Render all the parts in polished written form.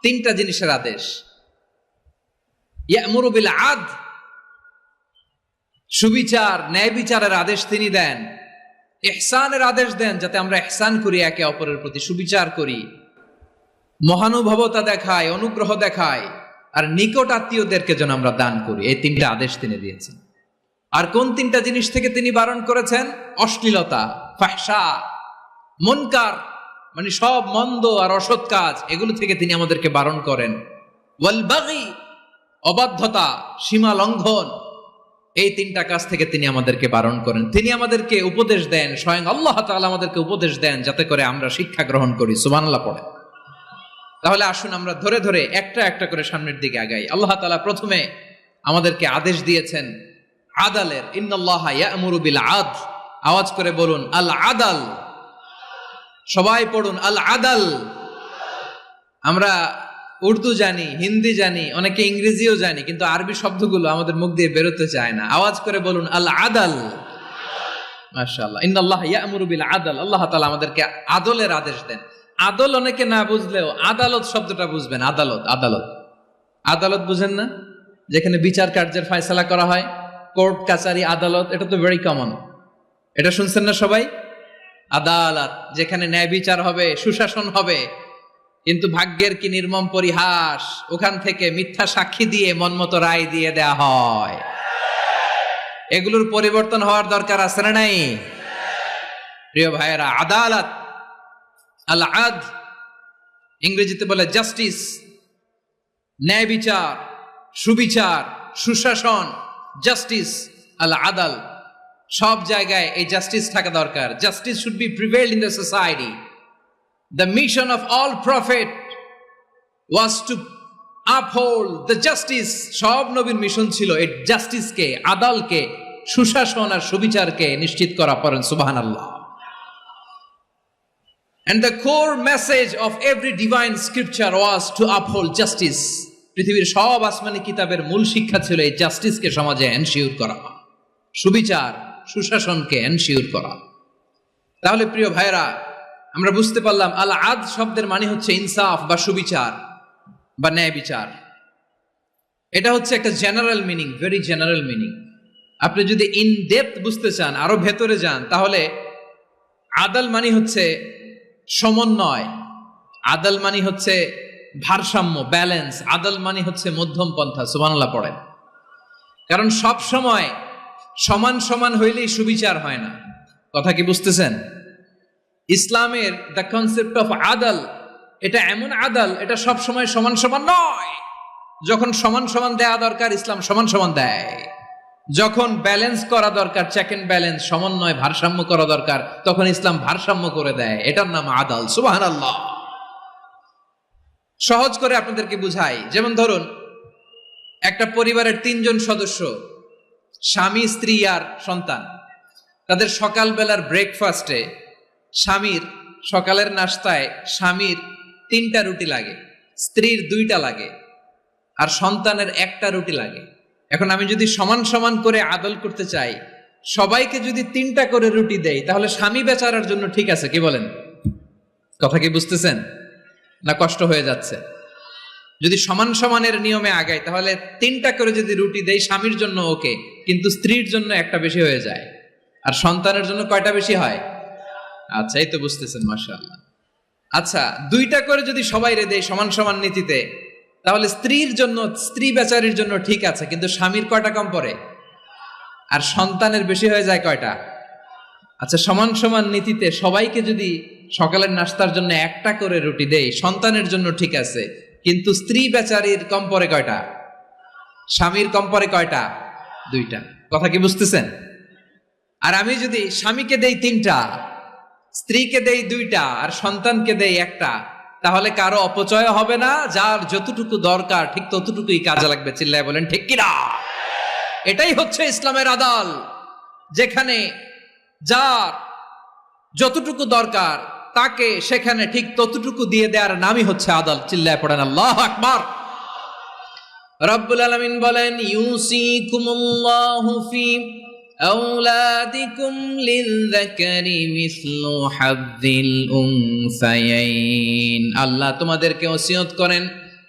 তিনটা জিনিসের আদেশ। ইয়ামুরু বিল আদল, সুবিচার ন্যায় বিচারের আদেশ তিনি দেন। ইহসানের আদেশ দেন, যাতে আমরা ইহসান করি, একে অপরের প্রতি সুবিচার করি, মহানুভবতা দেখায়, অনুগ্রহ দেখায়, আর নিকট আত্মীয়দেরকে যেন আমরা দান করি। এই তিনটা আদেশ তিনি দিয়েছেন। আর কোন তিনটা জিনিস থেকে তিনি বারণ করেছেন? অশ্লীলতা, ফাহশা, মুনকার, মানে সব মন্দ আর অসৎ কাজ, এগুলো থেকে তিনি আমাদেরকে বারণ করেন। ওয়াল বাগি, অবাধ্যতা, সীমা লঙ্ঘন, এই তিনটা কাজ থেকে তিনি আমাদেরকে বারণ করেন। তিনি আমাদেরকে উপদেশ দেন, স্বয়ং আল্লাহ তাআলা আমাদেরকে উপদেশ দেন, যাতে করে আমরা শিক্ষা গ্রহণ করি। সুবহানাল্লাহ পড়ে। তাহলে আসুন আমরা ধরে ধরে একটা একটা করে সামনের দিকে আগাই। আল্লাহ তাআলা প্রথমে আমাদেরকে আদেশ দিয়েছেন আদালের। ইন্নাল্লাহা ইয়া'মুরু বিল আদল। আওয়াজ করে বলুন আল আদাল। সবাই পড়ুন আল আদাল। আমরা উর্দু জানি, হিন্দি জানি, অনেকে ইংরেজিও জানি, কিন্তু আরবি শব্দগুলো আমাদের মুখ দিয়ে বেরোতে চায় না। আওয়াজ করে বলুন আল আদাল। মাশাআল্লাহ। ইন্নাল্লাহা ইয়া'মুরু বিল আদল। আল্লাহ তাআলা আমাদেরকে আদলের আদেশ দেন। আদল অনেকে না বুঝলেও আদালত শব্দটা বুঝবেন। আদালত, আদালত, আদালত বুঝেন না? যেখানে বিচার কার্যের ফয়সালা করা হয়, কোর্ট কাচারি, আদালত, এটা তো ভেরি কমন। এটা শুনছেন না সবাই? আদালত, যেখানে ন্যায় বিচার হবে, সুশাসন হবে। কিন্তু ভাগ্যের কি নির্মম পরিহাস, ওখান থেকে মিথ্যা সাক্ষী দিয়ে মনমতো রায় দিয়ে দেয়া হয়। এগুলোর পরিবর্তন হওয়ার দরকার আছে না নাই? প্রিয় ভাইয়েরা, আদালত, আল আদল, ইংরেজিতে বলে জাস্টিস, ন্যায় বিচার, সুবিচার, সুশাসন, জাস্টিস, আল আদল, সব জায়গায় এই জাস্টিস থাকা দরকার। Justice should be prevailed in the society. The mission of all prophet was to uphold the justice. সব নবীর মিশন ছিল এই জাস্টিসকে, আদালকে, সুশাসন আর সুবিচারকে নিশ্চিত করা। পড়েন সুবহানাল্লাহ। And the core message of every divine scripture was to uphold justice. পৃথিবীর সব আসমানি কিতাবের মূল শিক্ষা ছিল এই জাস্টিসকে সমাজে এনশিওর করা, সুবিচার, সুশাসনকে এনশিওর করা। তাহলে প্রিয় ভাইরা, আমরা বুঝতে পারলাম আল আদল শব্দের মানে হচ্ছে ইনসাফ বা সুবিচার বা ন্যায় বিচার। এটা হচ্ছে একটা general meaning, very general meaning. আপনি যদি ইন ডেপথ বুঝতে চান, আরো ভেতরে যান, তাহলে আদল মানে হচ্ছে সমন্বয়, আদল মানে হচ্ছে ভারসাম্য, ব্যালেন্স, আদল মানে হচ্ছে মধ্যম পন্থা। সুবহানাল্লাহ পড়েন। কারণ সব সময় সমান সমান হইলেই সুবিচার হয় না। কথা কি বুঝতেছেন? ইসলামের দ্য কনসেপ্ট অফ আদল, এটা এমন আদল, এটা সব সময় সমান সমান নয়। যখন সমান সমান দেয়া দরকার, ইসলাম সমান সমান দেয়। যখন ব্যালেন্স করা দরকার, চেক এন্ড ব্যালেন্স, সমন্বয়, ভারসাম্য করা দরকার, তখন ইসলাম ভারসাম্য করে দেয়। এটার নাম আদল। সুবহানাল্লাহ। সহজ করে আপনাদেরকে বুঝাই। যেমন ধরুন, একটা পরিবারের 3 জন সদস্য, স্বামী, স্ত্রী আর সন্তান। তাদের সকালবেলার ব্রেকফাস্টে, স্বামীর সকালের নাস্তায় স্বামীর 3টা রুটি লাগে, স্ত্রীর 2টা লাগে, আর সন্তানের 1টা রুটি লাগে। এখন আমি যদি সমান সমান করে আদল করতে চাই, সবাইকে যদি 3টা করে রুটি দেই, তাহলে স্বামী বেচারার জন্য ঠিক আছে? কি বলেন? কথা কি বুঝতেছেন না কষ্ট হয়ে যাচ্ছে? যদি সমান সমানের নিয়মে আগাই, তাহলে 3টা করে যদি রুটি দেই, স্বামীর জন্য ওকে, কিন্তু স্ত্রীর জন্য 1টা বেশি হয়ে যায়। আর সন্তানের জন্য কয়টা বেশি হয়? আচ্ছা, এই তো বুঝতেছেন, মাশাআল্লাহ। আচ্ছা, 2টা করে যদি সবাই রে দেয় সমান সমান নীতিতে, তাহলে স্ত্রীর জন্য, স্ত্রী বেচারির জন্য ঠিক আছে, কিন্তু স্বামীর কয়টা কম পড়ে? আর সন্তানের বেশি হয়ে যায় কয়টা? আচ্ছা, সমান সমান নীতিতে সবাইকে যদি সকালের নাস্তার জন্য 1টা করে রুটি দেই, সন্তানের জন্য ঠিক আছে, কিন্তু স্ত্রী বেচারির কম পড়ে কয়টা? স্বামীর কম পড়ে কয়টা? 2টা। কথা কি বুঝতেছেন? আর আমি যদি স্বামীকে দেই 3টা, স্ত্রীকে দেই 2টা, আর সন্তানকে দেই 1টা, তাহলে কারো অপচয় হবে না। যার যতটুকু দরকার ঠিক ততটুকুই কাজে লাগবে। চিল্লায় বলেন ঠিক কিনা? এটাই হচ্ছে ইসলামের আদল, যেখানে যার যতটুকু দরকার তাকে সেখানে ঠিক ততটুকু দিয়ে দেওয়ার নামই হচ্ছে আদল। চিল্লায় পড়েন আল্লাহু আকবার। রব্বুল আলামিন বলেন, ইউসিকুমুল্লাহু ফি আওলাদিকুম লিযযাকারি মিসলু হাযযিল উনসায়াইন। আল্লাহ তোমাদেরকে ওসিয়ত করেন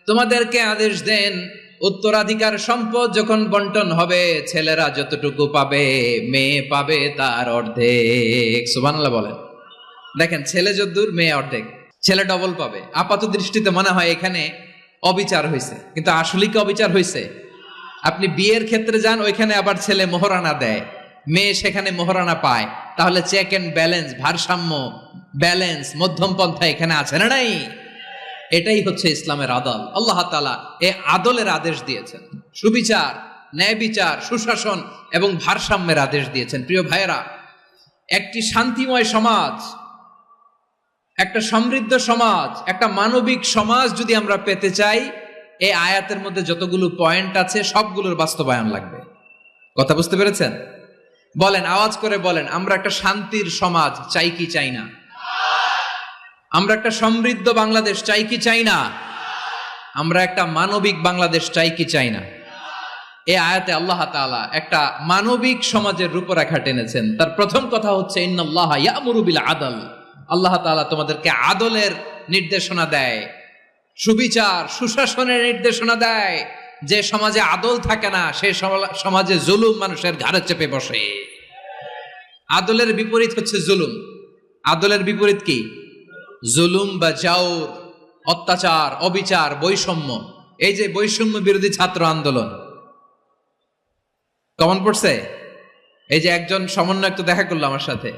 তোমাদেরকে আদেশ দেন উত্তরাধিকার সম্পদ যখন বন্টন হবে ছেলেরা যতটুকু পাবে মেয়ে পাবে তার অর্ধেক। সুবহানাল্লাহ বলেন। দেখেন ছেলে যদ্দূর মেয়ে অর্ধেক, ছেলে ডবল পাবে। আপাত দৃষ্টিতে মনে হয় এখানে অবিচার হয়েছে, কিন্তু আসলে কি অবিচার হয়েছে? আপনি বিয়ের ক্ষেত্রে যান, ওইখানে আবার ছেলে মোহরানা দেয়, মেয়ে সেখানে মোহরানা পায়। তাহলে চেক এন্ড ব্যালেন্স, ভারসাম্য, ব্যালেন্স, মধ্যম পন্থা এখানে আছে না নাই? এটাই হচ্ছে ইসলামের আদল। আল্লাহ তাআলা এই আদলের আদেশ দিয়েছেন, সুবিচার, ন্যায় বিচার, সুশাসন এবং ভারসাম্যের আদেশ দিয়েছেন। প্রিয় ভাইয়েরা, একটি শান্তিময় সমাজ, একটা সমৃদ্ধ সমাজ, একটা মানবিক সমাজ যদি আমরা পেতে চাই, এই আয়াতের মধ্যে যতগুলো পয়েন্ট আছে সবগুলোর বাস্তবায়ন লাগবে। কথা বুঝতে পেরেছেন? বলেন, আওয়াজ করে বলেন, আমরা একটা শান্তির সমাজ চাই কি চাই না? আমরা একটা সমৃদ্ধ বাংলাদেশ চাই কি চাই না? আমরা একটা মানবিক বাংলাদেশ চাই কি চাই না? এই আয়াতে আল্লাহ তাআলা একটা মানবিক সমাজের রূপরেখা টেনেছেন। তার প্রথম কথা হচ্ছে ইন্নাল্লাহা ইয়ামুরু বিল আদল। আল্লাহ তাআলা তোমাদেরকে আদলের নির্দেশনা দেয়, সুবিচার, সুশাসনের নির্দেশনা দেয়। যে সমাজে আদল থাকে না সে সমাজে জুলুম মানুষের ঘাড়ে চেপে বসে। আদলের বিপরীত হচ্ছে জুলুম। আদলের বিপরীত কি? জুলুম বা জাওর, অত্যাচার, অবিচার, বৈষম্য। এই যে বৈষম্য বিরোধী ছাত্র আন্দোলন কমন পড়ছে? এই যে একজন সমন্বয়ক তো দেখা করলো আমার সাথে।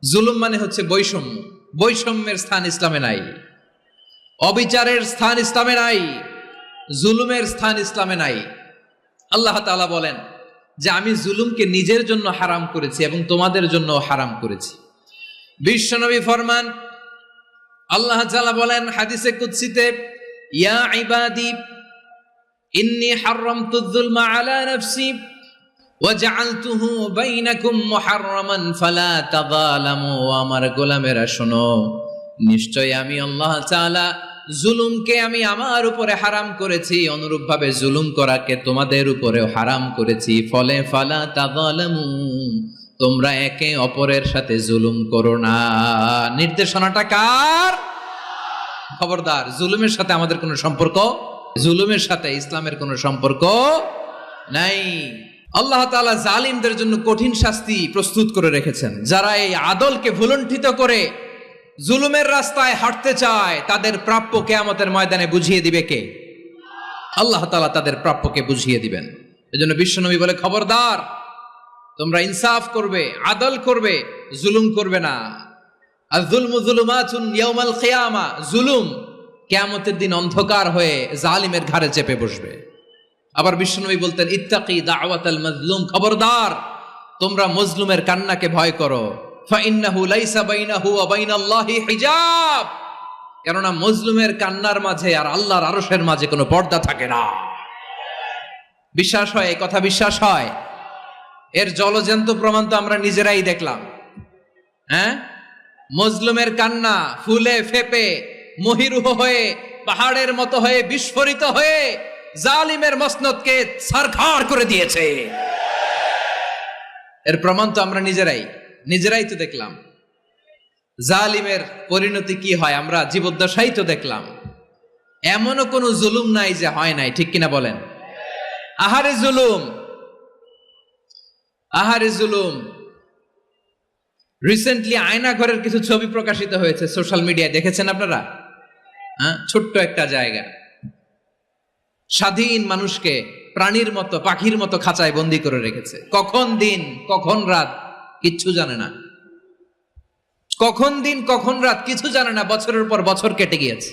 জুলুম মানে হচ্ছে বৈষম্য। বৈষম্যের স্থান ইসলামে নাই, অবিচারের স্থান ইসলামে নাই, জুলুমের স্থান ইসলামে নাই। আল্লাহ তাআলা বলেন যে আমি জুলুমকে নিজের জন্য হারাম করেছি এবং তোমাদের জন্য হারাম করেছি। বিশ্বনবী ফরমান, আল্লাহ তাআলা বলেন হাদিসে কুদসিতে, ইয়া ইবাদি ইন্নী হারামতু যুলমা আলা নাফসি ওয়া জাআলতুহু বাইনাকুম মুহাররামান ফালা তাযালামু। আমার গোলামেরা শোনো, নিশ্চয় আমি আল্লাহ তাআলা জুলুমকে আমি আমার উপরে হারাম করেছি, অনুরূপভাবে জুলুম করাকে তোমাদের উপরেও হারাম করেছি। ফলে ফালা তাযালামু, তোমরা একে অপরের সাথে জুলুম করো না। নির্দেশনাটা কার? খবরদার, জুলুমের সাথে আমাদের কোনো সম্পর্ক, জুলুমের সাথে ইসলামের কোনো সম্পর্ক নাই। আল্লাহ তাআলা জালিমদের জন্য কঠিন শাস্তি প্রস্তুত করে রেখেছেন। যারা এই আদলকে ভুলুণ্ঠিত করে জুলুমের রাস্তায় হাঁটতে চায় তাদের প্রাপ্য কিয়ামতের ময়দানে বুঝিয়ে দিবে কে? আল্লাহ তাআলা তাদের প্রাপ্যকে বুঝিয়ে দিবেন। এজন্য বিশ্বনবী বলে, খবরদার, তোমরা ইনসাফ করবে, আদল করবে, জুলুম করবে না। আয-যুলমু যুলুমাতুন ইয়াউমাল কিয়ামা, জুলুম কিয়ামতের দিন অন্ধকার হয়ে জালিমের ঘাড়ে চেপে বসবে। আবার বিশ্বনবী বলতেন, ইত্তাকি দাওয়াতাল মাজলুম, খবরদার, তোমরা মজলুমের কান্নাকে ভয় করো। ফাইন্নাহু লাইসা বাইনাহু ওয়া বাইনাল্লাহি হিজাব, কেননা মজলুমের কান্নার মাঝে আর আল্লাহর আরশের মাঝে কোনো পর্দা থাকে না। বিশ্বাস হয়? এই কথা বিশ্বাস হয়? এর জলজ্যান্ত প্রমাণ তো আমরা নিজেরাই দেখলাম। হ্যাঁ, মজলুমের কান্না ফুলে ফেপে মহিরুহ হয়ে পাহাড়ের মতো হয়ে বিস্ফোরিত হয়ে জালিমের মসনদকে ছারখার করে দিয়েছে। এর প্রমাণ তো আমরা নিজেরাই তো দেখলাম। জালিমের পরিণতি কি হয় আমরা জীবদ্দশাই তো দেখলাম। এমনও কোনো জুলুম নাই যে হয় নাই, ঠিক কিনা বলেন? আহারে জুলুম, আহারে জুলুম। রিসেন্টলি আয়না ঘরের কিছু ছবি প্রকাশিত হয়েছে সোশ্যাল মিডিয়ায়, দেখেছেন আপনারা? হ্যাঁ, ছোট্ট একটা জায়গা, স্বাধীন মানুষকে প্রাণীর মতো, পাখির মতো খাঁচায় বন্দি করে রেখেছে। কখন দিন কখন রাত কিচ্ছু জানে না, কখন দিন কখন রাত কিছু জানে না। বছরের পর বছর কেটে গিয়েছে।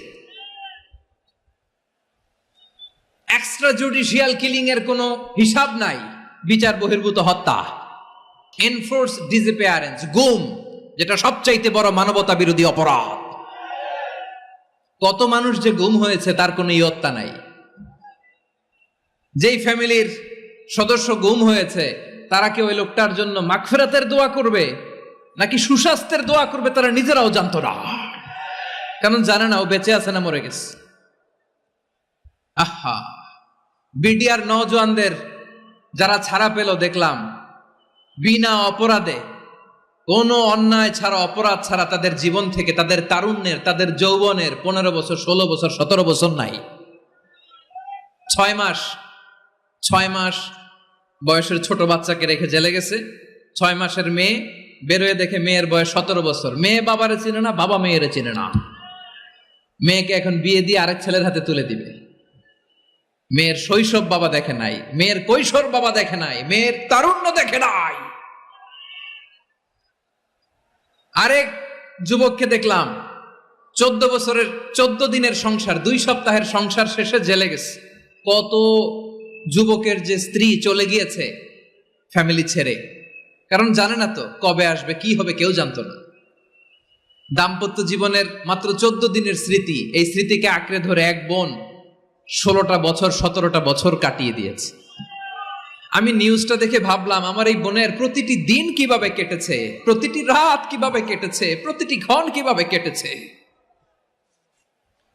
এক্সট্রা জুডিশিয়াল কিলিং এর কোনো হিসাব নাই, বিচার বহির্ভূত হত্যা, এনফোর্স ডিসঅ্যাপিয়ারেন্স, গুম, যেটা সবচাইতে বড় মানবতা বিরোধী অপরাধ। কত মানুষ যে গুম হয়েছে তার কোনো ইয়ত্তা নাই। যেই ফ্যামিলির সদস্য গুম হয়েছে তারা কি ওই লোকটার জন্য মাগফিরাতের দোয়া করবে নাকি সুস্বাস্থ্যের দোয়া করবে তারা নিজেরাও জানতো না, কারণ জানে না ও বেঁচে আছে না মরে গেছে। আহা, বিডিআর নওজোয়ানদের যারা ছাড়া পেল দেখলাম, বিনা অপরাধে, কোনো অন্যায় ছাড়া, অপরাধ ছাড়া তাদের জীবন থেকে, তাদের তারুণ্যের, তাদের যৌবনের 15 বছর, 16 বছর, 17 বছর নাই, 6 মাস বয়সের ছোট বাচ্চাকে রেখে জেলে গেছে। 6 মাসের মেয়ে বেরোয় দেখে মেয়ের বয়স 17 বছর। মেয়ে বাবারে চিনে না, বাবা মেয়েরে চিনে না। মেয়েকে এখন বিয়ে দিয়ে আরেক ছেলের হাতে তুলে দিবে। মেয়ের শৈশব বাবা দেখে নাই, মেয়ের কৈশোর বাবা দেখে নাই, মেয়ের তারুণ্য দেখে নাই। আরেক যুবককে দেখলাম 14 বছরের 14 দিনের সংসার, 2 সপ্তাহের সংসার শেষে জেলে গেছে। কত যুবকের যে স্ত্রী চলে গিয়েছে ফ্যামিলি ছেড়ে, কারণ জানে না তো কবে আসবে, কি হবে, কেউ জানতো না। দাম্পত্য জীবনের মাত্র 14 দিনের স্মৃতি, এই স্মৃতিকে আঁকড়ে ধরে এক বোন 16টা বছর 17টা বছর কাটিয়ে দিয়েছে। আমি নিউজটা দেখে ভাবলাম, আমার এই বোনের প্রতিটি দিন কিভাবে কেটেছে, প্রতিটি রাত কিভাবে কেটেছে, প্রতিটি ক্ষণ কিভাবে কেটেছে।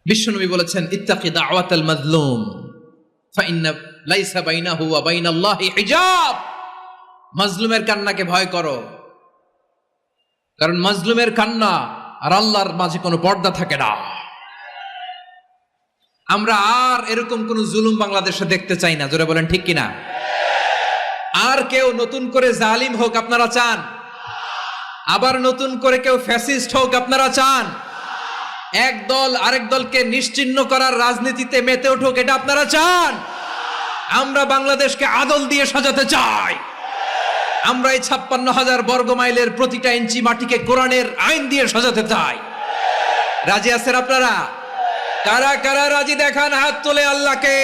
বিশ্বনবী বলেছেন, ইত্তাকি দাওয়াতাল মাজলুম ফাইন্না লাইসা বাইনাহু ওয়া বাইনাল্লাহি হিজাব। মাজলুমের কান্নাকে ভয় করো, কারণ মাজলুমের কান্না আর আল্লাহর মাঝে কোনো পর্দা থাকে না। আমরা আর এরকম কোন জুলুম বাংলাদেশে দেখতে চাই না। জোরে বলেন ঠিক কিনা? আর কেউ নতুন করে জালিম হোক আপনারা চান? আবার নতুন করে কেউ ফ্যাসিস্ট হোক আপনারা চান? এক দল আরেক দলকে নিশ্চিহ্ন করার রাজনীতিতে মেতে উঠুক, এটা আপনারা চান? আমরা বাংলাদেশকে আদল দিয়ে সাজাতে চাই। আমরা এই 56,000 বর্গ মাইলের প্রতিটা ইঞ্চি মাটিকে কোরআনের আইন দিয়ে সাজাতে চাই। রাজি আছেন আপনারা? কারা কারা রাজি দেখান হাত তুলে আল্লাহকে।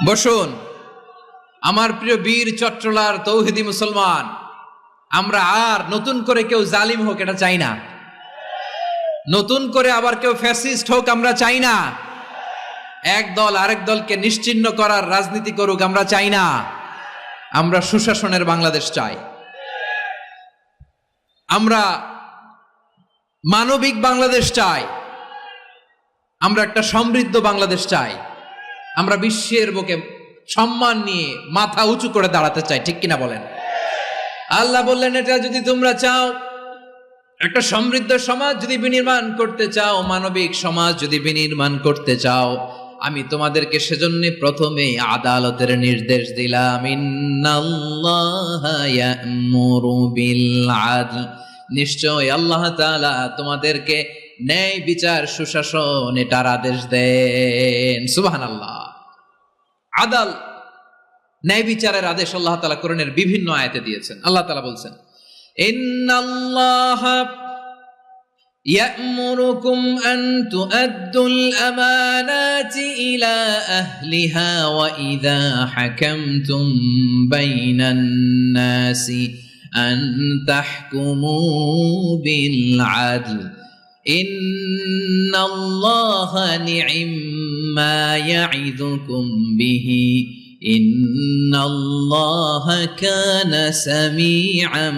বসুন আমার প্রিয় বীর চট্টলার তৌহিদি মুসলমান, আমরা আর নতুন করে কেউ জালিম হোক এটা চাই না। নতুন করে আবার কেউ ফ্যাসিস্ট হোক আমরা চাই না। এক দল আরেক দলকে নিশ্চিহ্ন করার রাজনীতি করুক আমরা চাই না। আমরা সুশাসনের বাংলাদেশ চাই। আমরা মানবিক বাংলাদেশ চাই। আমরা একটা সমৃদ্ধ বাংলাদেশ চাই। আমরা বিশ্বের বুকে সম্মান নিয়ে মাথা উঁচু করে দাঁড়াতে চাই, ঠিক কিনা বলেন? আল্লাহ বললেন, এটা যদি তোমরা চাও, একটা সমৃদ্ধ সমাজ যদি বিনির্মাণ করতে চাও, মানবিক সমাজ যদি বিনির্মাণ করতে চাও, আমি তোমাদেরকে সেজন্য প্রথমে আদালতের নির্দেশ দিলাম। ইন্নাল্লাহা ইয়া'মুরু বিল আদল, নিশ্চয় আল্লাহ তাআলা তোমাদেরকে ন্যায় বিচার সুশাসন এটার আদেশ দেন। সুবহানাল্লাহ। আদাল, ন্যায় বিচারের আদেশ আল্লাহ তাআলা কোরআনের বিভিন্ন আয়াতে দিয়েছেন। আল্লাহ তাআলা বলছেন, ইন্নাল্লাহা ইয়া'মুরুকুম আন তুআদ্দুল আমানাতি ইলা আহলিহা ওয়া ইযা হাকামতুম বাইনান নাসি আন তাহকুমু বিল আদল ইন্নাল্লাহা নি'ম্মা ইয়া'iযুকুম বিহি ইন্নাল্লাহা কানা সামিআন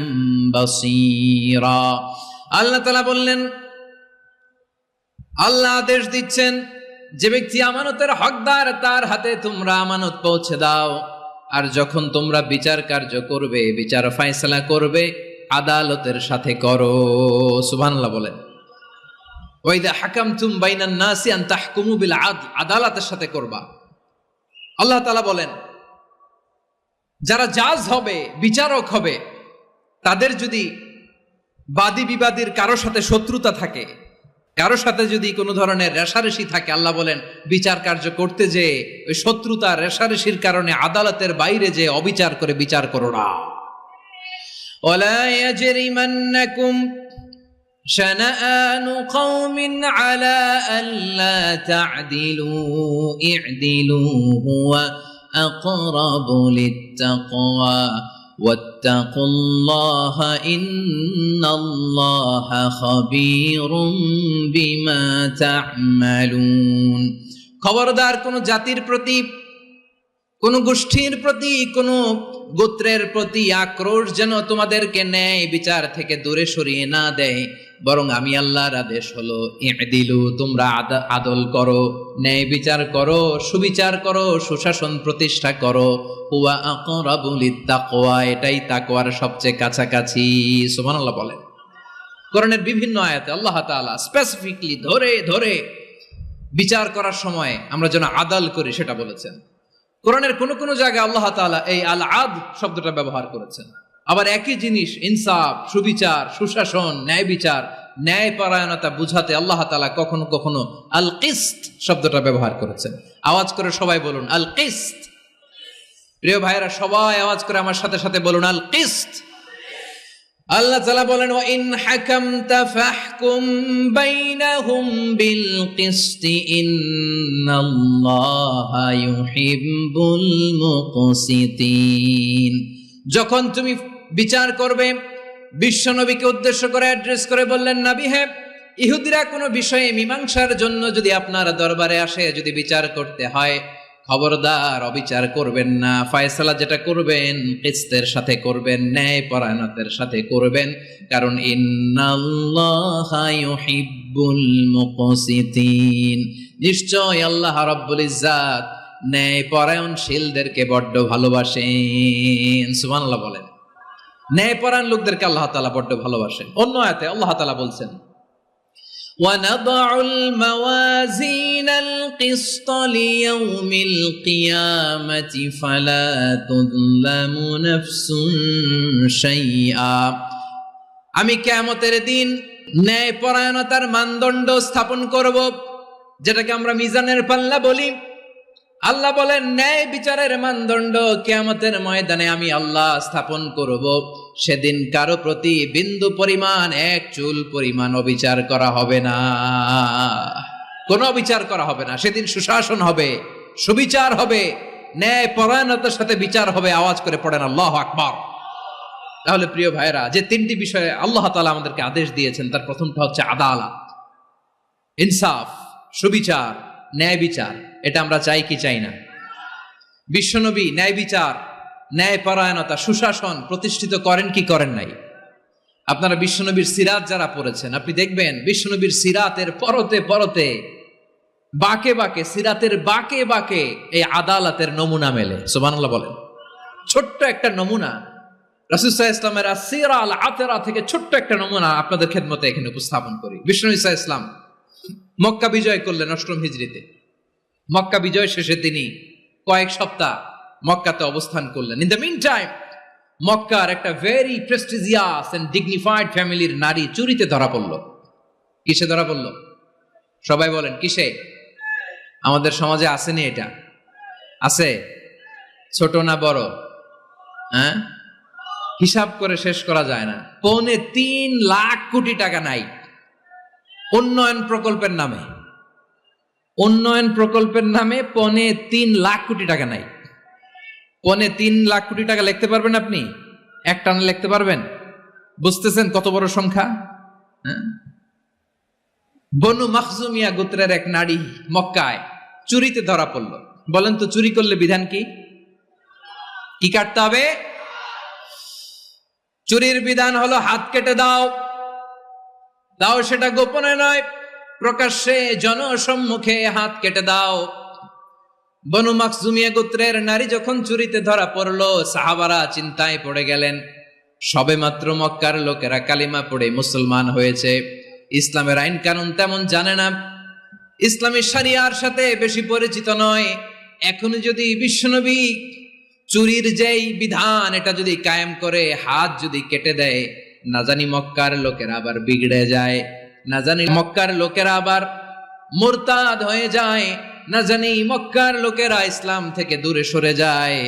বাসীরা। আল্লাহ তাআলা বললেন, আল্লাহ আদেশ দিচ্ছেন, যে ব্যক্তি আমানতের হকদার তার হাতে তোমরা আমানত পৌঁছে দাও। আর যখন তোমরা বিচার কার্য করবে, বিচার ফয়সালা করবে, আদালতের সাথে করো। সুবহানাল্লাহ বলেন। ওয়াইদা হাকামতুম বাইনান নাসি আন তাহকুমু বিল আদল, আদালতের সাথে করবা। আল্লাহ তাআলা বলেন, যারা জাজ হবে, বিচারক হবে, তাদের যদি বাদী বিবাদীর কারো সাথে শত্রুতা থাকে, কারো সাথে যদি কোনো ধরনের রেষারেষি থাকে, আল্লাহ বলেন বিচার কার্য করতে যে ওই শত্রুতা রেষারেষির কারণে আদালতের বাইরে যে অবিচার করে বিচার করো না। ওয়ালা ইয়াজরিমান্নাকুম শানাআনু কওমিন আলা আল্লা তা'দিলু ই'দিলু হুয়া আকরাবু লিত্তাকওয়া ওয়াত্তাকুল্লাহা ইন্নাল্লাহা খাবীরুম বিমা তা'মালুন। খবরদার কোন জাতির প্রতি কোন গোষ্ঠীর প্রতি, কোন গোত্রের প্রতি আক্রোশ যেন তোমাদেরকে ন্যায় বিচার থেকে দূরে সরিয়ে না দেয়, বরং আমি আল্লাহর আদেশ হলো ইদিলু, তোমরা আদল করো, ন্যায় বিচার করো, সুবিচার করো, সুশাসন প্রতিষ্ঠা করো। হুয়া আকরাবু লিত্তাকওয়া, এটাই তাকওয়ার সবচেয়ে কাছাকাছি। সুবহানাল্লাহ বলেন। কোরআনের বিভিন্ন আয়াতে আল্লাহ তাআলা স্পেসিফিকলি ধরে ধরে বিচার করার সময় আমরা যেন আদাল করি সেটা বলেছেন। কোরআনের কোন কোন জায়গায় আল্লাহ তাআলা এই আল আদল শব্দটা ব্যবহার করেছেন। আবার একই জিনিস ইনসাফ, সুবিচার, সুশাসন, ন্যায় বিচার, ন্যায় পরায়ণতা বুঝাতে আল্লাহ তাআলা কখনো কখনো আল কিসত শব্দটা ব্যবহার করেছেন। আওয়াজ করে সবাই বলুন আল কিসত। প্রিয় ভাইরা, সবাই আওয়াজ করে আমার সাথে সাথে বলুন আল কিসত। আল্লাহ তাআলা বলেন ওয়া ইন হাকামতা ফাহকুম বাইনাহুম বিল কিসতি ইন্নাল্লাহা ইউহিব্বুল মুকসিতিন। যখন তুমি বিচার করবে, বিশ্বনবীকে উদ্দেশ্য করে অ্যাড্রেস করে বললেন, নবী হে, ইহুদিরা কোনো বিষয়ে মীমাংসার জন্য যদি আপনার দরবারে আসে, যদি বিচার করতে হয়, খবরদার অবিচার করবেন না। ফয়সালা যেটা করবেন কিসতের সাথে করবেন, ন্যায় পরায়ণতার সাথে করবেন, কারণ ইন্নাল্লাহা ইউহিব্বুল মুকসিতিন, নিশ্চয় আল্লাহ রাব্বুল ইজ্জাত ন্যায় পরায়ণশীলদেরকে বড্ড ভালোবাসেন। সুবহানাল্লাহ বলেন। ন্যায় পরায়ণ লোকদেরকে আল্লাহ তাআলা বড্ড ভালোবাসেন। অন্য আয়াতে আল্লাহ তাআলা বলছেন وَنَضَعُ الْمَوَازِينَ الْقِسْطَ لِيَوْمِ الْقِيَامَةِ فَلَا تُظْلَمُ نَفْسٌ شَيْئًا। আমি কিয়ামতের দিন ন্যায় পরায়ণতার মানদণ্ড স্থাপন করব, যেটাকে আমরা মিজানের পাল্লা বলি। আল্লাহ বলেন ন্যায় বিচারের মানদণ্ড কিয়ামতের ময়দানে আমি আল্লাহ স্থাপন করব। সেদিন কারো প্রতি বিন্দু পরিমাণ, এক চুল পরিমাণ অবিচার করা হবে না, কোনো অবিচার করা হবে না। সেদিন সুশাসন হবে, সুবিচার হবে, ন্যায় পরায়ণতার সাথে বিচার হবে। আওয়াজ করে পড়েন আল্লাহু আকবার। তাহলে প্রিয় ভাইরা, যে তিনটি বিষয়ে আল্লাহ তাআলা আমাদেরকে আদেশ দিয়েছেন, তার প্রথমটা হচ্ছে আদালত, ইনসাফ, সুবিচার, ন্যায় বিচার। এটা আমরা চাই কি চাই না? বিশ্বনবী ন্যায় বিচার, ন্যায় পরায়ণতা, সুশাসন প্রতিষ্ঠিত করেন কি করেন নাই? আপনারা বিশ্বনবীর সিরাত যারা পড়েছেন, আপনি দেখবেন বিশ্বনবীর সিরাতের পরতে পরতে, বাঁকে বাঁকে, সিরাতের বাঁকে বাঁকে এই আদালতের নমুনা মেলে। সুবহানাল্লাহ বলেন। ছোট্ট একটা নমুনা রাসূল সাল্লাল্লাহু আলাইহি ওয়াসাল্লামের আসিরা আল আতরা থেকে ছোট্ট একটা নমুনা আপনাদের খেদমতে এখানে উপস্থাপন করি। বিশ্বনবী সাল্লাল্লাহু আলাইহি ওয়াসাল্লাম মক্কা বিজয় করলেন ৮ম হিজরিতে। মক্কা বিজয় শেষে তিনি কয়েক সপ্তাহ মক্কাতে অবস্থান করলেন। ইন দ্য মিন টাইম মক্কার একটা ভেরি প্রেস্টিজিয়াস এন্ড ডিগনিফাইড ফ্যামিলির নারী চুরিতে ধরা পড়ল। কিসে ধরা পড়ল? সবাই বলেন কিসে? আমাদের সমাজে আসেনি এটা? আছে? ছোট না বড়? হ্যাঁ, হিসাব করে শেষ করা যায় না। ৩.৫ লাখ কোটি টাকা নাই উন্নয়ন প্রকল্পের নামে। উন্নয়ন প্রকল্পের নামে ৩.৫ লাখ কোটি টাকা নাই। ৩.৫ লাখ কোটি টাকা লিখতে পারবেন আপনি? এক টানে লিখতে পারবেন? বুঝতেছেন কত বড় সংখ্যা? বনু মাখজুমিয়া গোত্রের এক নারী মক্কায় চুরিতে ধরা পড়ল। বলেন তো চুরি করলে বিধান কি? কি কাটতে হবে? চুরির বিধান হলো হাত কেটে দাও। দাও সেটা গোপনে নয়, প্রকাশ্যে জনসম্মুখে হাত কেটে দাও। বনু মাখজুমিয়া গোত্রের নারী যখন চুরিতে ধরা পড়লো, সাহাবারা চিন্তায় পড়ে গেলেন। সবে মাত্র মক্কার লোকেরা কালিমা পড়ে মুসলমান হয়েছে, ইসলামের আইন কানুন তেমন জানে না, ইসলামী শরিয়ার সাথে বেশি পরিচিত নয়। এখন যদি বিশ্বনবী চুরির যেই বিধান এটা যদি কায়েম করে হাত যদি কেটে দেয়, না জানি মক্কার লোকেরা আবার বিগড়ে যায়, না জানি মক্কার লোকেরা আবার মুরতাদ হয়ে যায়, না জানি মক্কার লোকেরা ইসলাম থেকে দূরে সরে যায়।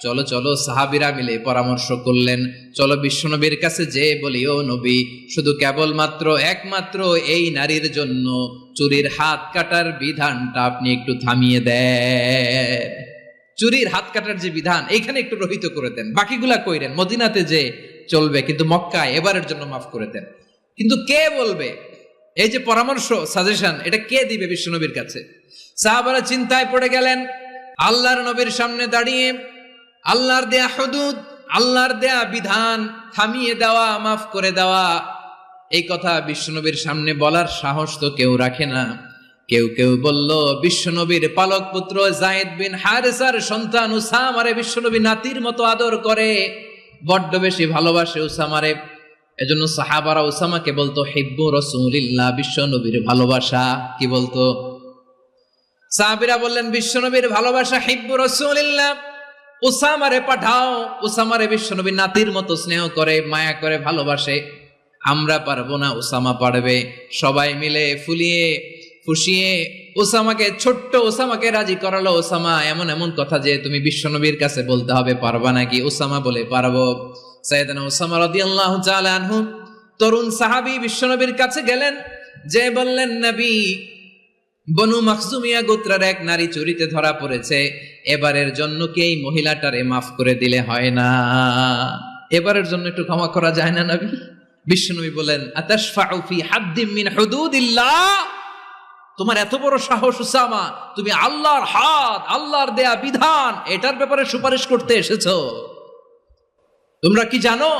চলো চলো, সাহাবীরা মিলে পরামর্শ করলেন, চলো বিশ্বনবীর কাছে যে বলি, ও নবী, শুধু কেবলমাত্র একমাত্র এই নারীর জন্য চুরির হাত কাটার বিধানটা আপনি একটু থামিয়ে দেন। চুরির হাত কাটার যে বিধান এইখানে একটু রহিত করে দেন, বাকিগুলা কইরেন মদিনাতে যে চলবে, কিন্তু মক্কায় এবারের জন্য মাফ করে দেন। কিন্তু কে বলবে? এই যে পরামর্শ, সাজেশন, এটা কে দিবে বিশ্বনবীর কাছে? সাহাবারা চিন্তায় পড়ে গেলেন। আল্লাহর নবীর সামনে দাঁড়িয়ে আল্লাহর দেয়া হুদুদ, আল্লাহর দেয়া বিধান থামিয়ে দেওয়া, মাফ করে দেওয়া, এই কথা বিশ্বনবীর সামনে বলার সাহস তো কেউ রাখে না। কেউ কেউ বলল বিশ্বনবীর পালক পুত্র যায়েদ বিন হারেসার সন্তান উসামারে বিশ্বনবী নাতির মতো আদর করে, বড্ড বেশি ভালোবাসে উসামারে। এজন্য সাহাবারা উসামাকে বলতো হিব্বু রাসূলিল্লাহ, বিশ্বনবীর ভালোবাসা। কি বলতো? সাহাবীরা বললেন বিশ্বনবীর ভালোবাসা হিব্বু রাসূলিল্লাহ, উসামারে পাঠাও। উসামারে বিশ্বনবী নাতির মতো স্নেহ করে, মায়া করে, ভালোবাসে। আমরা পারবো না, উসামা পারবে। সবাই মিলে ফুলিয়ে ফুসিয়ে ওসামাকে, ছোট্ট ওসামাকে রাজি করালো। ওসামা এমন এমন কথা যে তুমি বিশ্বনবীর কাছে বলতে হবে, পারবা নাকি? ওসামা বলে পারবো। সাইয়েদনা ওসামা রাদিয়াল্লাহু তাআলা আনহু তরুণ সাহাবী বিশ্বনবীর কাছে গেলেন, যে বললেন নবী, বনু মাখজুমিয়া গোত্রের এক নারী চুরিতে ধরা পড়েছে, এবারের জন্য কি এই মহিলাটারে মাফ করে দিলে হয় না? এবারের জন্য একটু ক্ষমা করা যায় না নবী? বিশ্বনবী বলেন আতাশফাউ ফি হাদ্দিম মিন হুদুদিল্লাহ, তোমার এত বড় সাহস উসামা, তুমি আল্লাহর হাত, আল্লাহর দেয়া বিধান, এটার ব্যাপারে সুপারিশ করতে এসেছো? তোমরা কি জানো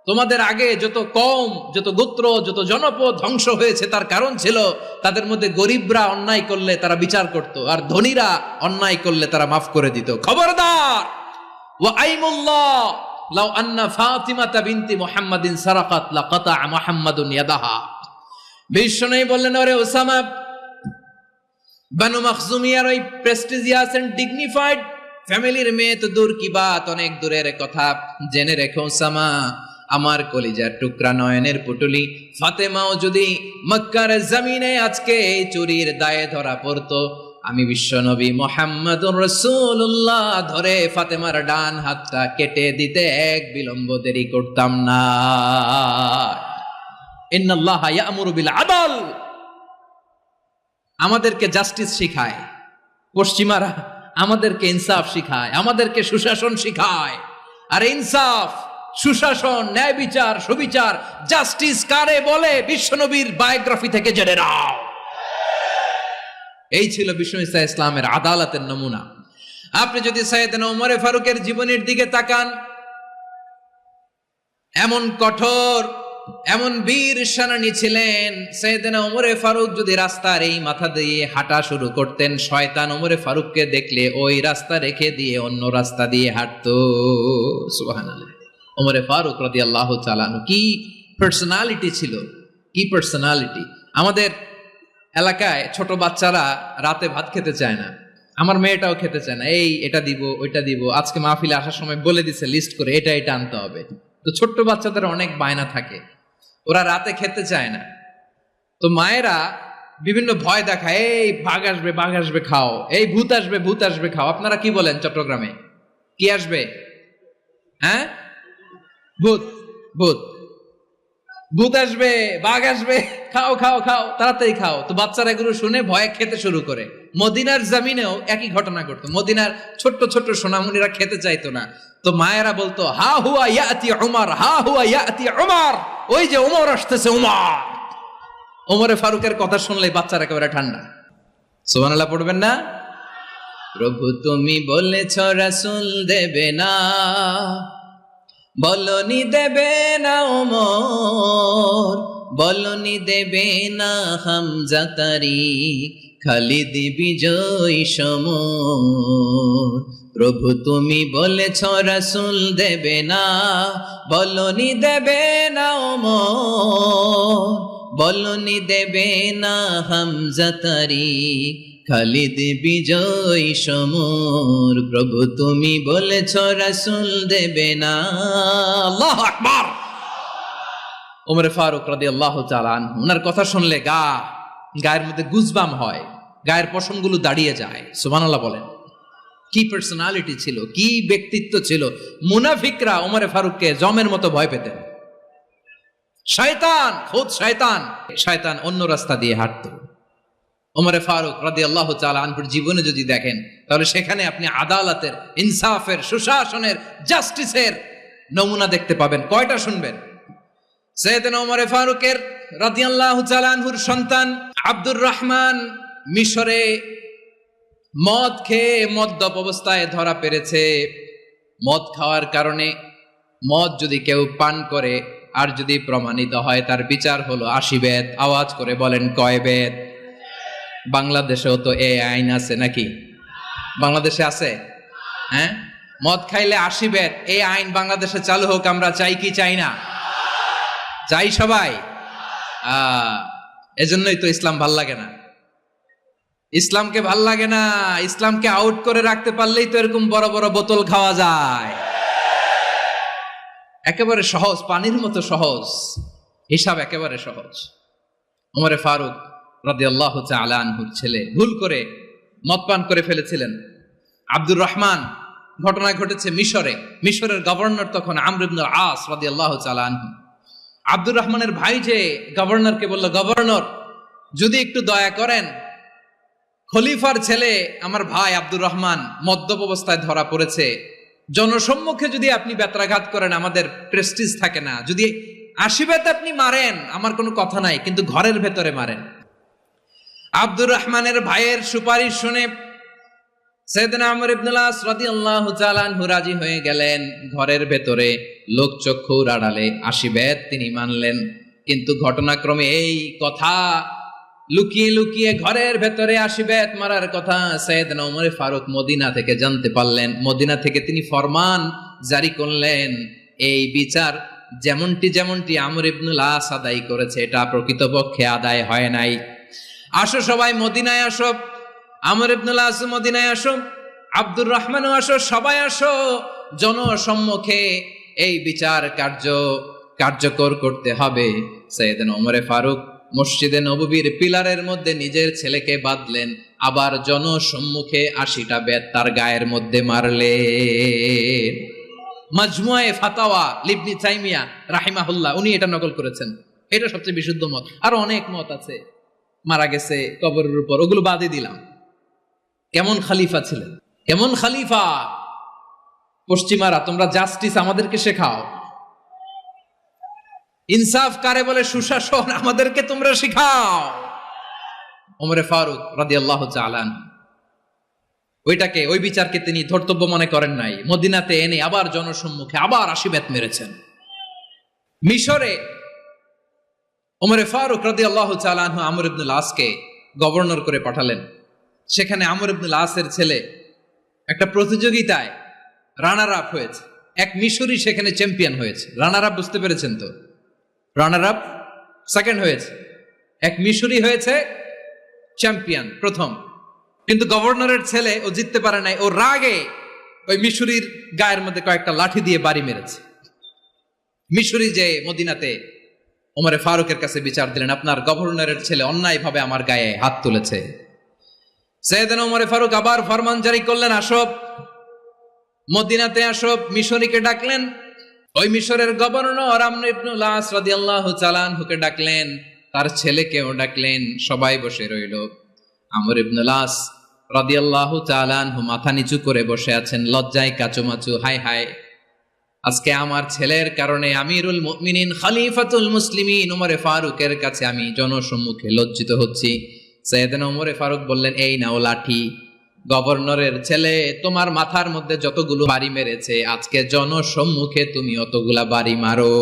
তোমাদের আগে যত কওম, যত গোত্র, যত জনপদ ধ্বংস হয়েছে তার কারণ ছিল তাদের মধ্যে গরিবরা অন্যায় করলে তারা বিচার করত, আর ধনীরা অন্যায় করলে তারা মাফ করে দিত। খবরদার! ওয়া আইমুল্লাহ লাউ আন্না ফাতিমাতা বিনতি মুহাম্মাদিন সারাকাত লাকাতা মুহাম্মাদুন ইয়াদাহা। বিশ্বনবী বললেন, ওরে ওসামা, বানু মাখজুমিয়ার ওই প্রেস্টিজিয়াস এন্ড ডিগনিফাইড ফ্যামিলির মেয়ে তো দূর কি বাত, অনেক দূরের কথা। জেনে রেখো ওসামা, আমার কলিজার টুকরা নয়নের পুটুলি ফাতেমাও যদি মক্কার জমিনে আজকে এই চুরির দায়ে ধরা পড়তো, আমি বিশ্বনবী মুহাম্মাদুর রাসূলুল্লাহ ধরে ফাতেমার ডান হাতটা কেটে দিতে এক বিলম্ব দেরি করতাম না। ইন্নাল্লাহা ইয়া'মুরু বিল আদল, আমাদেরকে জাস্টিস শিখায়। পশ্চিমারা আমাদেরকে ইনসাফ শিখায়, আমাদেরকে সুশাসন শিখায়। আর ইনসাফ, সুশাসন, ন্যায় বিচার, সুবিচার, জাস্টিস কারে বলে বিশ্বনবীর বায়োগ্রাফি থেকে জেনে নাও। এই ছিল বিষ্ণু ঈসা ইসলামের আদালতের নমুনা। আপনি যদি সাইয়েদনা ওমর ফারুকের জীবনের দিকে তাকান, এমন কঠোর, এমন বীর সেনানী ছিলেন। সাইয়েদনা ওমর ফারুক যদি রাস্তার এই মাথা দিয়ে হাঁটা শুরু করতেন, শয়তান ওমর ফারুককে দেখলে ওই রাস্তা রেখে দিয়ে অন্য রাস্তা দিয়ে হাঁটতো। সুবহানাল্লাহ। ওমর ফারুক রাদিয়াল্লাহু তাআলা আনহু কি পার্সোনালিটি ছিল, কি পার্সোনালিটি! আমাদের এলাকায় ছোট বাচ্চারা রাতে ভাত খেতে চায় না, আমার মেয়েটাও খেতে চায় না। এই এটা দিব, ওইটা দিব, আজকে মাহফিলে আসার সময় বলে দিছে লিস্ট করে এটা এটা আনতে হবে। তো ছোট্ট বাচ্চাদের অনেক বায়না থাকে, ওরা রাতে খেতে চায় না। তো মায়েরা বিভিন্ন ভয় দেখায়, এই বাঘ আসবে, বাঘ আসবে খাও, এই ভূত আসবে, ভূত আসবে খাও। আপনারা কি বলেন চট্টগ্রামে? কি আসবে? হ্যাঁ, ভূত, ভূত, ভূত আসবে, বাঘ আসবে, খাও খাও খাও, তাড়াতাড়ি খাও। তো বাচ্চারা এগুলো শুনে ভয়ে খেতে শুরু করে। মদিনার জমিনেও একই ঘটনা ঘটতো। মদিনার ছোট্ট ছোট্ট সোনামণিরা খেতে চাইতো না, তো মায়েরা বলতো হা হুয়া ইয়াতি উমর, হা হুয়া ইয়াতি উমর, ওই যে ওমর আসতেছে, ওমর। ওমরে ফারুকের কথা শুনলে বাচ্চারা একেবারে ঠান্ডা। সুবহানাল্লাহ পড়বেন না? প্রভু তুমি বলেছ রাসূল দেবে না, বলনি দেবে না ওমর, বলনি দেবে না হামজা তারিক, খালিদ বিজয় সমর। প্রভু তুমি বলেছ রাসূল দেবে না, বলনি দেবে না ওমর, বলনি দেবে না হামজা তারিক, খালিদ বিজয় সমর। প্রভু তুমি বলেছ রাসূল দেবে না। আল্লাহু আকবার। ওমর ফারুক রাদিয়াল্লাহু তাআলা আনহু, ওনার কথা শুনলে গায়ের মধ্যে গুজবাম হয়, গায়ের পশমগুলো দাঁড়িয়ে যায়। সুবহানাল্লাহ বলেন। কি পার্সোনালিটি ছিল, কি ব্যক্তিত্ব ছিল! মুনাফিকরা ওমর ফারুককে জমের মতো ভয় পেতেন। শয়তান, খুদ শয়তান, শয়তান অন্য রাস্তা দিয়ে হাঁটতো। ওমর ফারুক রাদিয়াল্লাহু তাআলা আনহুর জীবনে যদি দেখেন, তাহলে সেখানে আপনি আদালতের, ইনসাফের, সুশাসনের, জাস্টিসের নমুনা দেখতে পাবেন। কয়টা শুনবেন? সাইয়েদনা ওমর ফারুকের রাদিয়াল্লাহু তাআলা আনহুর সন্তান আব্দুর রহমান মিশরে মদ খেয়ে মদ্যপ অবস্থায় ধরা পড়েছে। মদ খাওয়ার কারণে, মদ যদি কেউ পান করে আর যদি প্রমাণিত হয়, তার বিচার হলো 80 বেত। আওয়াজ করে বলেন কয় বেত? বাংলাদেশেও তো এই আইন আছে নাকি? বাংলাদেশে আছে? হ্যাঁ, মদ খাইলে 80 বেত, এই আইন বাংলাদেশে চালু হোক। আমরা চাই কি চাই না? চাই সবাই। এজন্যই তো ইসলাম ভাল লাগে না। ইসলামকে ভাল লাগে না। ইসলামকে আউট করে রাখতে পারলেই তো এরকম বড় বড় বোতল খাওয়া যায়। একেবারে সহজ, পানির মতো সহজ হিসাব, একেবারে সহজ। ওমরে ফারুক রাদিয়াল্লাহু তাআলা আনহুর ছেলে ভুল করে মদ পান করে ফেলেছিলেন। আব্দুর রহমান, ঘটনা ঘটেছে মিশরে। মিশরের গভর্নর তখন আমর ইবনে আস রাদিয়াল্লাহু তাআলা আনহু। আব্দুর রহমানের ভাই যে গভর্নরকে বলল, গভর্নর যদি একটু দয়া করেন, খলিফার ছেলে আমার ভাই আব্দুর রহমান মদ্যপ অবস্থায় ধরা পড়েছে, জনসম্মুখে যদি আপনি বেত্রাঘাত করেন আমাদের প্রেস্টিজ থাকে না, যদি 80 বেত আপনি মারেন আমার কোনো কথা নাই, কিন্তু ঘরের ভেতরে মারেন। আব্দুর রহমানের ভাইয়ের সুপারিশ শুনে সাইয়েদনা আমর ইবনে আস রাদিয়াল্লাহু তাআলা আনহু রাজি হয়ে গেলেন। ঘরের ভেতরে লোকচক্ষুর আড়ালে 80 বেত তিনি মানলেন। কিন্তু ঘটনাক্রমে এই কথা লুকিয়ে লুকিয়ে ঘরের ভেতরে 80 বেত মারার কথা সাইয়েদনা ওমর ফারুক মদিনা থেকে জানতে পারলেন। মদিনা থেকে তিনি ফরমান জারি করলেন, এই বিচার যেমনটি আমর ইবনে আস আদায় করেছে, এটা প্রকৃতপক্ষে আদায় হয় নাই। আসো সবাই মদিনায় আসো, আমর ইবনে আস মদিনায় আসো, আব্দুর রহমানও আসো, সবাই আসো, জনসম্মুখে এই বিচার কার্যকর করতে হবে। সাইয়েদনা ওমর ফারুক মসজিদে নববীর পিলারের মধ্যে নিজের ছেলেকে বাঁধলেন, আবার জনসম্মুখে 80টা বেত তার গায়ের মধ্যে মারলেন। মাজমুয়ে ফাতাওয়া ইবনে তাইমিয়া রাহিমাহুল্লাহ উনি এটা নকল করেছেন। এটা সবচেয়ে বিশুদ্ধ মত। আরো অনেক মত আছে, মারা গেছে কবরের উপর, ওগুলো বাদই দিলাম। কেমন খলিফা ছিলেন, কেমন খলিফা! পশ্চিমারা তোমরা জাস্টিস আমাদেরকে শেখাও, ইনসাফ কারে বলে সুশাসন আমাদেরকে তোমরা শিখাও। ওমর ফারুক রাদিয়াল্লাহু তাআলা ওই বিচারকে তিনি ধর্তব্য মনে করেন নাই। মদিনাতে এনে আবার জনসম্মুখে আবার 80 বেত মেরেছেন। মিশরে ওমর ফারুক রাদিয়াল্লাহু তাআলা আনহু আমর ইবনে আসকে গভর্নর করে পাঠালেন। সেখানে আমর ইবনে আসের ছেলে একটা প্রতিযোগিতায় রানার আপ হয়েছে। এক মিশরি সেখানে চ্যাম্পিয়ন হয়েছে। রানার আপ বুঝতে পেরেছেন তো? রানার আপ সেকেন্ড হয়েছে, এক মিশরি হয়েছে চ্যাম্পিয়ন প্রথম। কিন্তু গভর্নরের ছেলে ও জিততে পারে নাই। ও রাগে ওই মিশরির গায়ের মধ্যে কয়েকটা লাঠি দিয়ে বাড়ি মেরেছে। মিশরি যে মদিনাতে ওমরে ফারুকের কাছে বিচার দিলেন, আপনার গভর্নরের ছেলে অন্যায়ভাবে আমার গায়ে হাত তুলেছে। সাইয়েদনা ওমরে ফারুক আবার ফরমান জারি করলেন, আসো মদিনাতে আসো। মিশরীকে ডাকলেন। ওই মিশরের গভর্নর আমর ইবনে আস রাদিয়াল্লাহু তাআলা আনহুকে ডাকলেন, তার ছেলেকেও ডাকলেন। সবাই বসে রইল। আমর ইবনে আস রাদিয়াল্লাহু তাআলা আনহু মাথা নিচু করে বসে আছেন, লজ্জায় কাচুমাচু। হায় হায়, আজকে আমার ছেলের কারণে আমিরুল মুমিনিন খলিফাতুল মুসলিমিন ওমরে ফারুকের কাছে আমি জনসম্মুখে লজ্জিত হচ্ছি। সাইয়েদনা ওমরে ফারুক বললেন, এই নাও লাঠি, গভর্নরের ছেলে তোমার মাথার মধ্যে যতগুলো বাড়ি মেরেছে, আজকে জনসম্মুখে তুমি অতগুলা বাড়ি মারো।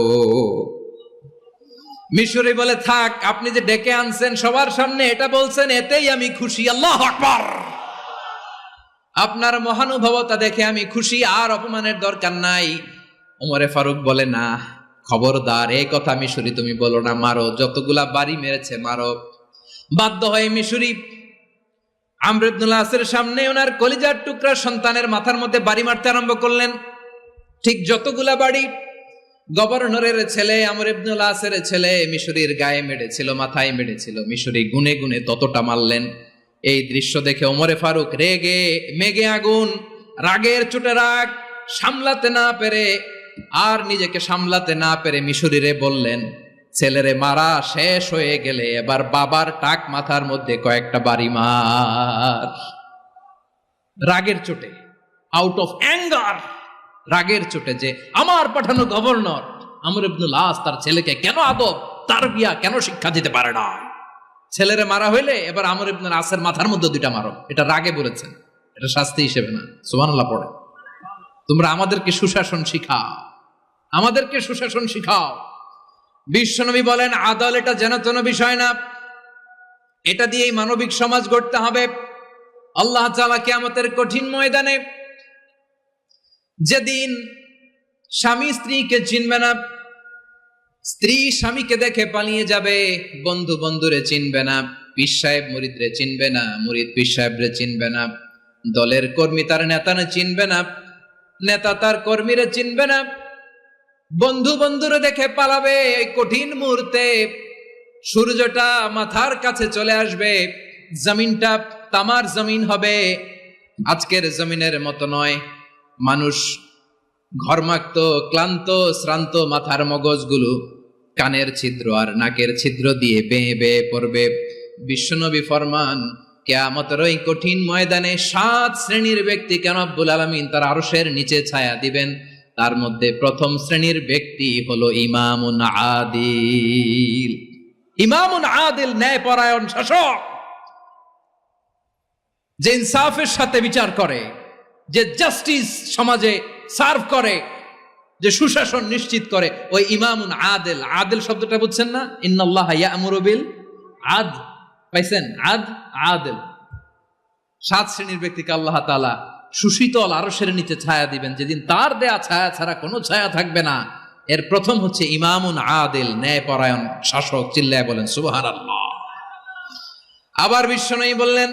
মিশরি বলে, থাক, আপনি যে ডেকে আনছেন সবার সামনে এটা বলছেন, এতেই আমি খুশি। আল্লাহু আকবার! আপনার মহানুভবতা দেখে আমি খুশি, আর অপমানের দরকার নাই। ওমরে ফারুক বলে, না, খবরদার, এই কথা মিশরি তুমি বলো না, মারো, যতগুলা বাড়ি মেরেছে মারো। বাধ্য হয়ে মিশরি আমর ইবনে আসের সামনে ওনার কলিজার টুকরা সন্তানের মাথার মধ্যে বাড়ি মারতে আরম্ভ করলেন। ঠিক যতগুলা বাড়ি গভর্নরের ছেলে আমর ইবনে আসের ছেলে মিশরীর গায়ে মেরেছিল, মাথায় মেরেছিল, মিশরি গুনে গুনে ততটা মারলেন। এই দৃশ্য দেখে ওমরে ফারুক রেগে মেগে আগুন, রাগের চোটে রাগ সামলাতে না পেরে আর নিজেকে সামলাতে না পেরে মিশরীরে বললেন, ছেলেরে মারা শেষ হয়ে গেলে এবার বাবার টাক মাথার মধ্যে কয়েকটা বাড়ি মার। রাগের চোটে, আউট অফ অ্যাঙ্গার, রাগের চোটে, যে আমার পাঠানো গভর্নর আমর ইবনে আস তার ছেলেকে কেন আদব তারবিয়া কেন শিক্ষা দিতে পারে না, ছেলেরে মারা হইলে এবার আমর ইবনে আসের মাথার মধ্যে দুইটা মারো, এটা রাগে বলেছেন। এটা শাস্তি হিসেবে না, সুবহানাল্লাহ পড়ে। তোমরা আমাদেরকে সুশাসন শিখাও, আমাদেরকে সুশাসন শিখাও। বিশ্বনবী বলেন আদল এটা যেন তেন বিষয় না, এটা দিয়েই মানবিক সমাজ গড়তে হবে। আল্লাহ তাআলা কিয়ামতের কঠিন ময়দানে, যেদিন স্বামী স্ত্রীকে চিনবে না, স্ত্রী স্বামীকে দেখে পালিয়ে যাবে, বন্ধু বন্ধুরে চিনবে না, পীর সাহেব মুরিদরে চিনবে না, মুরিদ পীর সাহেবরে চিনবে না, দলের কর্মী তার নেতারে চিনবে না, নেতা তার কর্মীরে চিনবে না, বন্ধু বন্ধুরে দেখে পালাবে। এই কঠিন মুহূর্তে সূর্যটা মাথার কাছে চলে আসবে, জমিনটা তামার জমিন হবে, আজকের জমিনের মতো নয়। মানুষ ঘর্মাক্ত, ক্লান্ত, শ্রান্ত মাথার মগজগুলো কানের ছিদ্র আর নাকের ছিদ্র দিয়ে বেয়ে বেয়ে পড়বে। বিশ্বনবী ফরমান কিয়ামতের ওই কঠিন ময়দানে 7 শ্রেণীর ব্যক্তিকে রব্বুল আলামিন তার আরশের নিচে ছায়া দিবেন। তার মধ্যে প্রথম শ্রেণীর ব্যক্তি হলো ইমামুন আদিল। ইমামুন আদিল, ন্যায়পরায়ণ শাসক, যে ইনসাফের সাথে বিচার করে, যে জাস্টিস সমাজে সার্ভ করে, যে সুশাসন নিশ্চিত করে, ওই ইমামুন আদিল। আদিল শব্দটা বুঝছেন না? ইন্নাল্লাহা ইয়া'মুরু বিল আদল, পাইছেন? আদিল। 7 শ্রেণীর ব্যক্তিকে আল্লাহ তাআলা সুশীতল আরশের নিচে ছায়া দিবেন, যেদিন তার দেয়া ছায়া ছাড়া কোনো ছায়া থাকবে না। এর প্রথম হচ্ছে ইমামুন আদিল, ন্যায়পরায়ণ শাসক। চিল্লায় বলেন সুবহানাল্লাহ। আবার বিশ্বনবী বললেন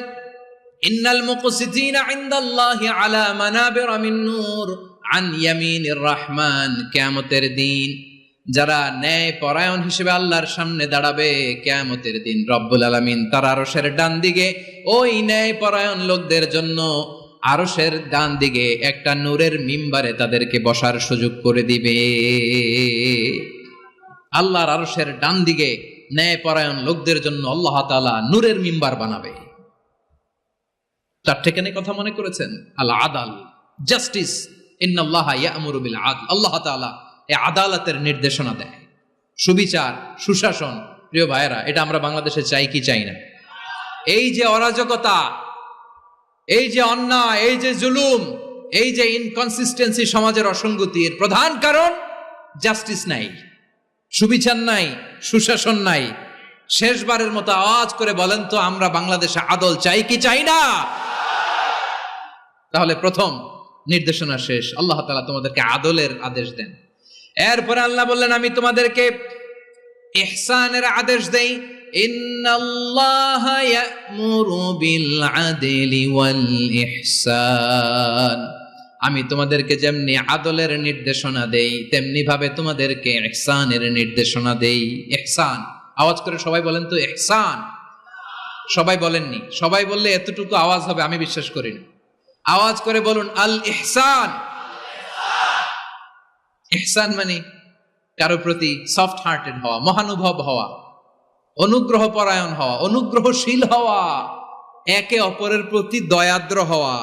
ইন্নাল মুকসিতিনা ইনদাল্লাহি আলা মানাবিরা মিন নূর আন ইয়ামিনির রহমান। কিয়ামতের দিন যারা ন্যায়পরায়ণ হিসেবে আল্লাহর সামনে দাঁড়াবে, কিয়ামতের দিন রব্বুল আলামিন তার আরশের ডান দিকে ওই ন্যায়পরায়ণ লোকদের জন্য আরশের ডান দিকে একটা নূরের মিম্বারে তাদেরকে বসার সুযোগ করে দিবে। আল্লাহর আরশের ডান দিকে ন্যায়পরায়ণ লোকদের জন্য আল্লাহ তাআলা নূরের মিম্বার বানাবে। 4টে কেন কথা মনে করেছেন? আল আদাল, জাস্টিস। ইন্নাল্লাহা ইয়া'মুরু বিল আদল। আল্লাহ তাআলা এই আদালতের নির্দেশনা দেয়, সুবিচার, সুশাসন। প্রিয় ভাইয়েরা, এটা আমরা বাংলাদেশে চাই কি চাই না? এই যে অরাজকতা, এই যে অন্যায়, এই যে জুলুম, এই যে ইনকনসিস্টেন্সি সমাজের অসঙ্গতির প্রধান কারণ জাস্টিস নাই, সুবিচার নাই, সুশাসন নাই। শেষবারের মতো আওয়াজ করে বলেন তো, আমরা বাংলাদেশে আদল চাই কি চাই না? তাহলে প্রথম নির্দেশনা শেষ। আল্লাহ তাআলা তোমাদেরকে আদলের আদেশ দেন। এরপরে আল্লাহ বললেন আমি তোমাদেরকে ইহসানের আদেশ দেই। ইন্নাল্লাহা ইয়া'মুরু বিল আদলি ওয়াল ইহসান। আমি তোমাদেরকে যেমনি আদলের নির্দেশনা দেই, তেমনি ভাবে তোমাদেরকে ইহসানের নির্দেশনা দেই। ইহসান, আওয়াজ করে সবাই বলেন তো ইহসান। সবাই বলেননি, সবাই বললে এতটুকু আওয়াজ হবে আমি বিশ্বাস করি না। আওয়াজ করে বলুন আল ইহসান। ইহসান মানে কারো প্রতি সফট হার্টেড হওয়া, মহানুভব হওয়া, অনুগ্রহ পরায়ণ হওয়া, অনুগ্রহশীল হওয়া, একে অপরের প্রতি দয়াদ্র হওয়া।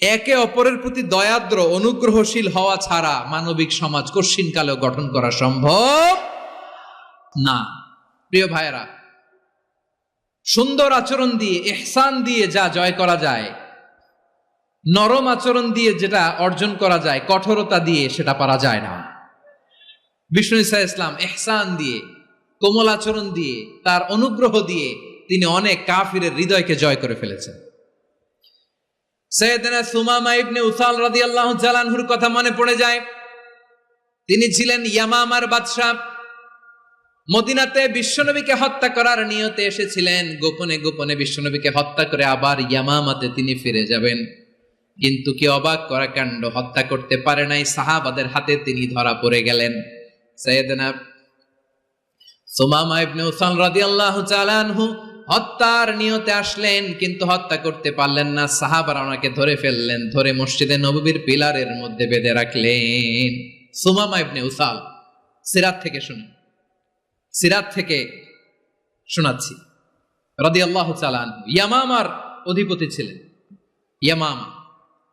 একে অপরের প্রতি দয়াদ্র, অনুগ্রহশীল হওয়া ছাড়া মানবিক সমাজ কশিনকালেও গঠন করা সম্ভব না। প্রিয় ভাইয়েরা, সুন্দর আচরণ দিয়ে, ইহসান দিয়ে যা জয় করা যায়, নরম আচরণ দিয়ে যেটা অর্জন করা যায়, কঠোরতা দিয়ে সেটা পারা যায় না। বিষ্ণু ঈসা ইসলাম ইহসান দিয়ে, কোমল আচরণ দিয়ে, তার অনুগ্রহ দিয়ে তিনি অনেক কাফিরের হৃদয়কে জয় করে ফেলেছেন। সাইয়েদনা সুমামা ইবনে উসাল রাদিয়াল্লাহু তাআলা আনহুর কথা মনে পড়ে যায়। তিনি ছিলেন ইয়ামামার বাদশা। মদিনাতে বিশ্বনবীকে হত্যা করার নিয়তে এসেছিলেন। গোপনে গোপনে বিশ্বনবীকে হত্যা করে আবার ইয়ামামাতে তিনি ফিরে যাবেন। কিন্তু কি অবাক করা কাণ্ড, হত্যা করতে পারে নাই, সাহাবাদের হাতে তিনি ধরা পড়ে গেলেন। সাইয়েদনা সুমামা ইবনে উসাল রাদিয়াল্লাহু তাআলা আনহু হত্যার নিয়তে আসলেন, কিন্তু হত্যা করতে পারলেন না। সাহাবারা ওনাকে ধরে ফেললেন, ধরে মসজিদে নববীর পিলারের মধ্যে বেঁধে রাখলেন। সুমামা ইবনে উসাল, সিরাত থেকে শুনি, সিরাত থেকে শোনাচ্ছি রাদিয়াল্লাহু তাআলা আনহু। ইয়ামামার অধিপতি ছিলেন। ইয়ামামা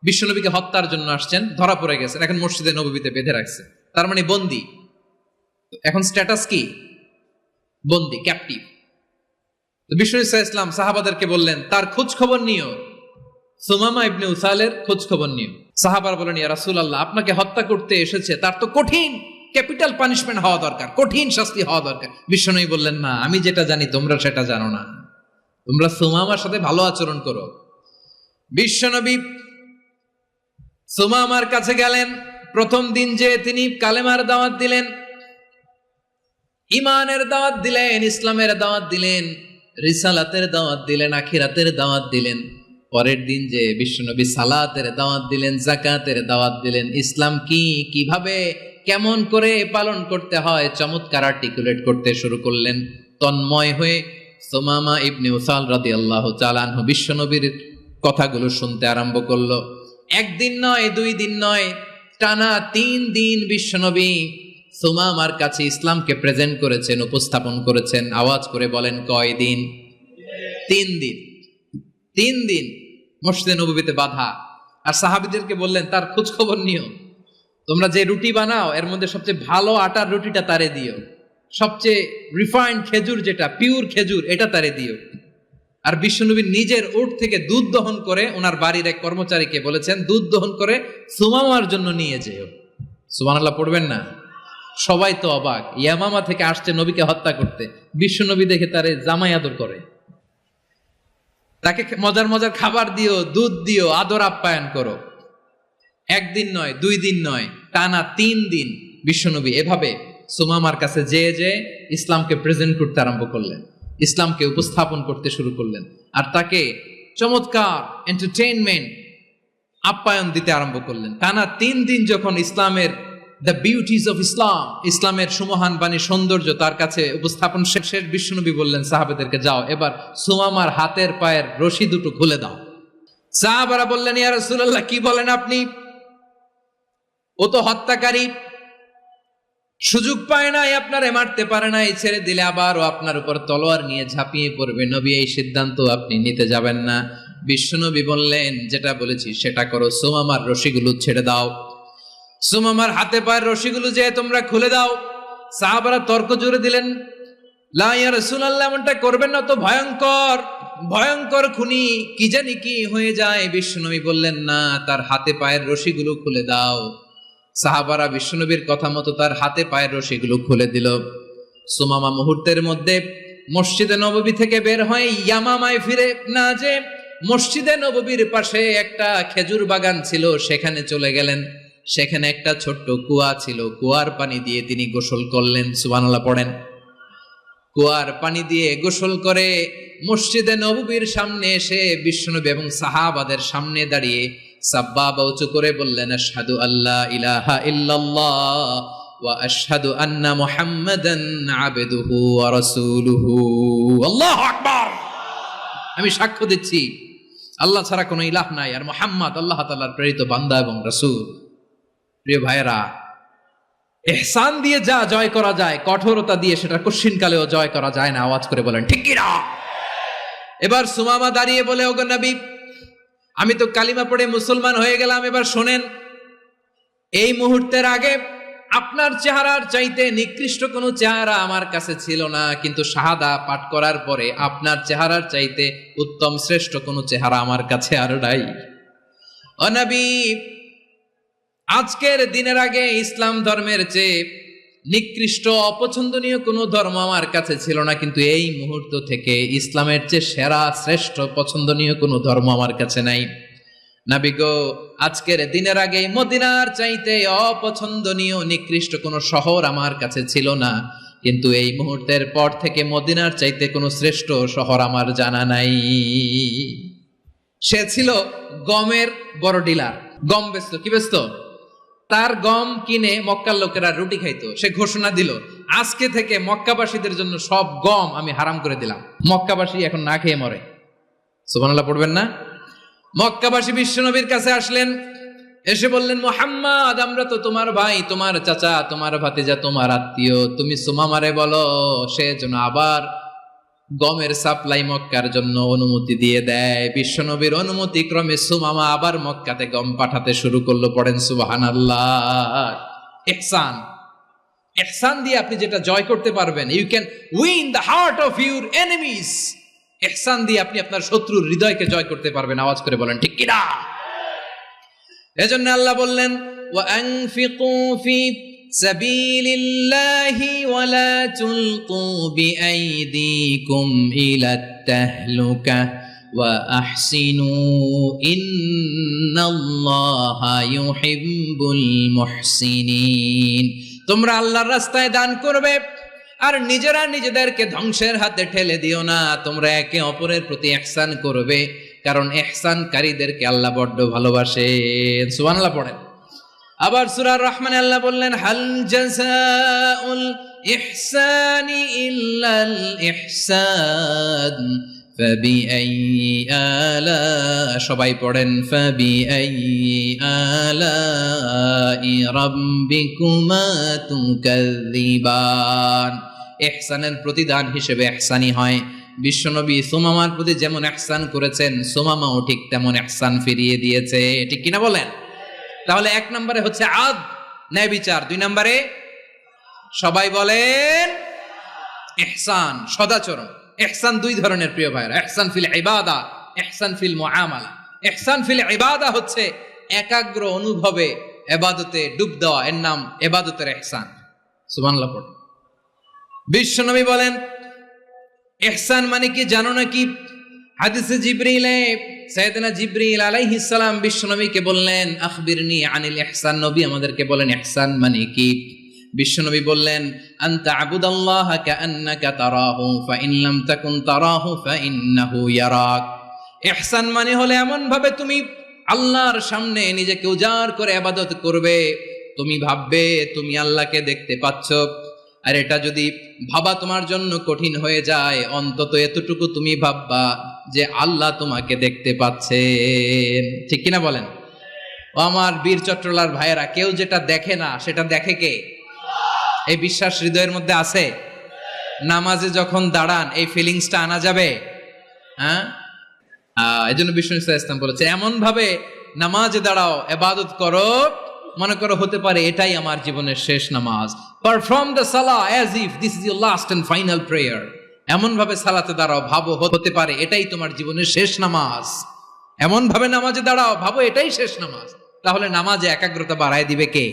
বিশ্বনবীকে হত্যার জন্য আসছেন, ধরা পড়ে গেছেন, এখন মসজিদে নববীতে বেঁধে রাখছে। তার মানে বন্দী। এখন স্ট্যাটাস কি? বন্দী, ক্যাপটিভ। বিষ্ণু ঈসা ইসলাম সাহাবাদেরকে বললেন তার খোঁজ খবর নিও, সুমামা ইবনে উসালের খোঁজ খবর নিও। সাহাবারা বলেন, ইয়া রাসূলুল্লাহ, আপনাকে হত্যা করতে এসেছে, তার তো কঠিন ক্যাপিটাল পানিশমেন্ট হওয়া দরকার, কঠিন শাস্তি হওয়া দরকার। বিশ্বনবী বললেন, না, আমি যেটা জানি তোমরা সেটা জানো না, তোমরা সুমামার সাথে ভালো আচরণ করো। বিশ্বনবী সুমামার কাছে গেলেন। প্রথম দিন যে তিনি কালেমার দাওয়াত দিলেন, ইমানের দাওয়াত দিলেন, ইসলামের দাওয়াত দিলেন, রিসালাতের দাওয়াত দিলেন, আখিরাতের দাওয়াত দিলেন। পরের দিন যে বিশ্বনবী সালাতের দাওয়াত দিলেন, যাকাতের দাওয়াত দিলেন, ইসলাম কি, কিভাবে, কেমন করে পালন করতে হয় চমৎকার আর্টিকুলেট করতে শুরু করলেন। তন্ময় হয়ে সুমামা ইবনে উসাল রাদিয়াল্লাহু তাআলা আনহু বিশ্বনবীর কথাগুলো শুনতে আরম্ভ করলো। একদিন নয়, 2 দিন নয়, টানা 3 দিন বিশ্বনবী সুমামার কাছে ইসলামকে প্রেজেন্ট করেছেন, উপস্থাপন করেছেন। আওয়াজ করে বলেন, কয় দিন? 3 দিন। 3 দিন মসজিদে নববীতে বাধা। আর সাহাবীদেরকে বললেন, তার খোঁজ খবর নিও, তোমরা যে রুটি বানাও এর মধ্যে সবচেয়ে ভালো আটার রুটিটা তারে দিও, সবচেয়ে রিফাইন্ড খেজুর, যেটা পিওর খেজুর, এটা তারে দিও। আর বিশ্বনবী নিজের উট থেকে দুধ দহন করে ওনার বাড়ির এক কর্মচারীকে বলেছেন, দুধ দহন করে সুমামার জন্য নিয়ে যেও। সুবহানাল্লাহ পড়বেন না? সবাই তো অবাক, ইয়ামামা থেকে আসছে নবীকে হত্যা করতে, বিশ্বনবী দেখে তারে জামাই আদর করে, তাকে মজার মজার খাবার দিও, দুধ দিও, আদর আপ্যায়ন করো। 1 দিন নয়, 2 দিন নয়, টানা 3 দিন বিশ্বনবী এভাবে সুমামার কাছে যে ইসলামকে প্রেজেন্ট করতে আরম্ভ করলেন, ইসলামকে উপস্থাপন করতে শুরু করলেন। আর তাকে চমৎকার এন্টারটেইনমেন্ট, আপ্যায়ন দিতে আরম্ভ করলেন। টানা 3 দিন যখন ইসলামের দ্য বিউটিজ অফ ইসলাম, ইসলামের সুমহান বাণী, সৌন্দর্য তার কাছে উপস্থাপন শেষ, বিশ্বনবী বললেন সাহাবাদেরকে, যাও এবার সুমামার হাতের পায়ের রশি দুটো খুলে দাও। সাহাবারা বললেন, ইয়া রাসূলুল্লাহ, কি বলেন আপনি? ও তো হত্যাকারী, সুযোগ পায় নাই, আপনারে মারতে পারে নাই, ছেড়ে দিলে আবার ও আপনার উপর তলোয়ার নিয়ে ঝাঁপিয়ে পড়বে। নবী, এই সিদ্ধান্ত আপনি নিতে যাবেন না। বিশ্বনবী বললেন, যেটা বলেছি সেটা করো, সুমামার রশিগুলো ছেড়ে দাও, সুমামার হাতে পায়ের রশিগুলো যে তোমরা খুলে দাও। সাহাবারা তর্ক জুড়ে দিলেন, লা ইয়া রাসূলুল্লাহ, এমনটা করবেন না, তো ভয়ঙ্কর, ভয়ঙ্কর খুনি, কি জানি কি হয়ে যায়। বিশ্বনবী বললেন, না, তার হাতে পায়ের রশিগুলো খুলে দাও। সাহাবারা বিশ্বনবীর কথা মতো তার হাতে পায়ের রশিগুলো খুলে দিল। সুমামা মুহূর্তের মধ্যে মসজিদে নববী থেকে বের হয়ে ইয়ামামায় ফিরে না যে মসজিদে নববীর পাশে একটা খেজুর বাগান ছিল, সেখানে চলে গেলেন। সেখানে একটা ছোট্ট কুয়া ছিল, কুয়ার পানি দিয়ে তিনি গোসল করলেন। সুবহানাল্লাহ পড়েন। কুয়ার পানি দিয়ে গোসল করে মসজিদে নববীর সামনে এসে বিশ্বনবী এবং সাহাবাদের সামনে দাঁড়িয়ে সাব্বাবা উঁচু করে বললেন, আশহাদু আল্লা ইলাহা ইল্লাল্লাহ ওয়া আশহাদু আন্না মুহাম্মাদান আবদুহু ওয়া রাসূলুহু। আল্লাহু আকবার। আমি সাক্ষ্য দিচ্ছি আল্লাহ ছাড়া কোনো ইলাহ নাই, আর মুহাম্মদ আল্লাহ তাআলার প্রেরিত বান্দা এবং রাসূল। প্রিয় ভাইয়েরা, ইহসান দিয়ে যা জয় করা যায়, কঠোরতা দিয়ে সেটা কঠিনকালেও জয় করা যায় না। আওয়াজ করে বলেন ঠিক কি না? এবার সুমামা দাঁড়িয়ে বলে, ওগো নবী, আমি তো কালিমা পড়ে মুসলমান হয়ে গেলাম, এবার শোনেন, এই মুহূর্তের আগে আপনার চেহারার চাইতে নিকৃষ্ট কোনো চেহারা আমার কাছে ছিল না, কিন্তু শাহাদা পাঠ করার পরে আপনার চেহারার চাইতে উত্তম শ্রেষ্ঠ কোনো চেহারা আমার কাছে আর নাই। ও নবী, আজকের দিনের আগে ইসলাম ধর্মের চেয়ে নিকৃষ্ট অপছন্দনীয় কোনো ধর্ম আমার কাছে ছিল না, কিন্তু এই মুহূর্ত থেকে ইসলামের চেয়ে সেরা শ্রেষ্ঠ পছন্দনীয় কোনো ধর্ম আমার কাছে নাই। নবী গো, আজকের দিনের আগে মদিনার চাইতে অপছন্দনীয় নিকৃষ্ট কোনো শহর আমার কাছে ছিল না, কিন্তু এই মুহূর্তের পর থেকে মদিনার চাইতে কোনো শ্রেষ্ঠ শহর আমার জানা নাই। সে ছিল গমের বড় ডিলার, গম বেচতো। কি বেচতো? তার গম কিনে মক্কার লোকেরা রুটি খাইতো। সে ঘোষণা দিল, আজকে থেকে মক্কাবাসীদের জন্য সব গম আমি হারাম করে দিলাম, মক্কাবাসী এখন না খেয়ে মরে। সুবহানাল্লাহ পড়বেন না? মক্কাবাসী বিশ্বনবীর কাছে আসলেন, এসে বললেন, মুহাম্মদ, আমরা তো তোমার ভাই, তোমার চাচা, তোমার ভাতিজা, তোমার আত্মীয়, তুমি সুমামারে বলো সে যেন আবার গমের সাপ্লাই মক্কার জন্য অনুমতি দিয়ে দেয়। বিশ্বনবীর অনুমতি ক্রমে সুমামা আবার মক্কাতে গম পাঠাতে শুরু করলো। পড়েন সুবহানাল্লাহ। ইহসান, ইহসান দিয়ে আপনি যেটা জয় করতে পারবেন, you can win the heart of your enemies. ইহসান দিয়ে আপনি আপনার শত্রুর হৃদয়কে জয় করতে পারবেন। আওয়াজ করে বলেন ঠিক কিনা? এজন্য আল্লাহ বললেন, ওয়ানফিকু ফি সাবিলিল্লাহি ওয়ালা তুলকু বিআইদিকুম ইলাত তাহলুকা ওয়া আহসিনু ইন্নাল্লাহা ইউহিব্বুল মুহসিনিন। তোমরা আল্লাহর রাস্তায় দান করবে আর নিজেরা নিজেদেরকে ধ্বংসের হাতে ঠেলে দিও না। তোমরা একে অপরের প্রতি ইহসান করবে, কারণ ইহসানকারীদেরকে আল্লাহ বড্ড ভালোবাসেন। সুবহানাল্লাহ পড়েন। আবার সূরা রহমানে আল্লাহ বললেন, হাল জাযাউল ইহসানি ইল্লাল ইহসান ফাবিআইয়ি আলা, সবাই পড়েন, ফাবিআইয়ি আলাই রাব্বিকুমা তুকাযযিবান। ইহসানের প্রতিদান হিসেবে ইহসানই হয়। বিশ্বনবী সুমামার প্রতি যেমন ইহসান করেছেন, সুমামাও ঠিক তেমন ইহসান ফিরিয়ে দিয়েছে। ঠিক কিনা বলেন? তাহলে 1 নম্বরে হচ্ছে আদ, ন্যায় বিচার। 2 নম্বরে সবাই বলেন ইহসান, সদাচরণ। ইহসান 2 ধরনের প্রিয় ভাইরা, ইহসান ফিল ইবাদা, ইহসান ফিল মুআমালা। ইহসান ফিল ইবাদা হচ্ছে একাগ্র অনুভবে ইবাদতে ডুব দেওয়া, এর নাম ইবাদতের ইহসান। সুবহানাল্লাহ পড়ুন। বিশ্বনবী বলেন ইহসান মানে কি জানো নাকি? হাদিসে জিবরিলে সাইয়েদনা জিবরিল আলাইহিস সালাম বিশ্বনবীকে বললেন, আখবিরনি আনিল ইহসান। নবী আমাদেরকে বলেন ইহসান মানে কি? বিশ্বনবী বললেন, আনতা আবুদাল্লাহ কাআন্নাকা তারাহু ফাইন লাম তাকুন তারাহু ফাইন্নাহু ইয়ারাক। ইহসান মানে হলো এমন ভাবে তুমি আল্লাহর সামনে নিজেকে উজাড় করে ইবাদত করবে, তুমি ভাববে তুমি আল্লাহকে দেখতে পাচ্ছ। আর এটা যদি ভাবা তোমার জন্য কঠিন হয়ে যায়, অন্তত এতটুকু তুমি ভাববা যে আল্লাহ তোমাকে দেখতে পাচ্ছেন। ঠিক কিনা বলেন? ও আমার বীর চট্টলার ভাইয়েরা, কেউ যেটা দেখে না সেটা দেখে কে? এই বিশ্বাস হৃদয়ের মধ্যে আছে? নামাজে যখন দাঁড়ান এই ফিলিংসটা আনা যাবে? হ্যাঁ, এই জন্য বিষ্ণু ইসলাম বলেছে এমন ভাবে নামাজে দাঁড়াও, ইবাদত করো, মনে করো হতে পারে এটাই আমার জীবনের শেষ নামাজ। পারফর্ম দ্য সালাহ as if this is your last and final prayer. এমন ভাবে সালাতে দাঁড়াও, ভাবো হতে পারে এটাই তোমার জীবনের শেষ নামাজ। এমন ভাবে নামাজে দাঁড়াও, ভাবো এটাই শেষ নামাজ। তাহলে নামাজে একাগ্রতা বাড়ায় দিবে কে?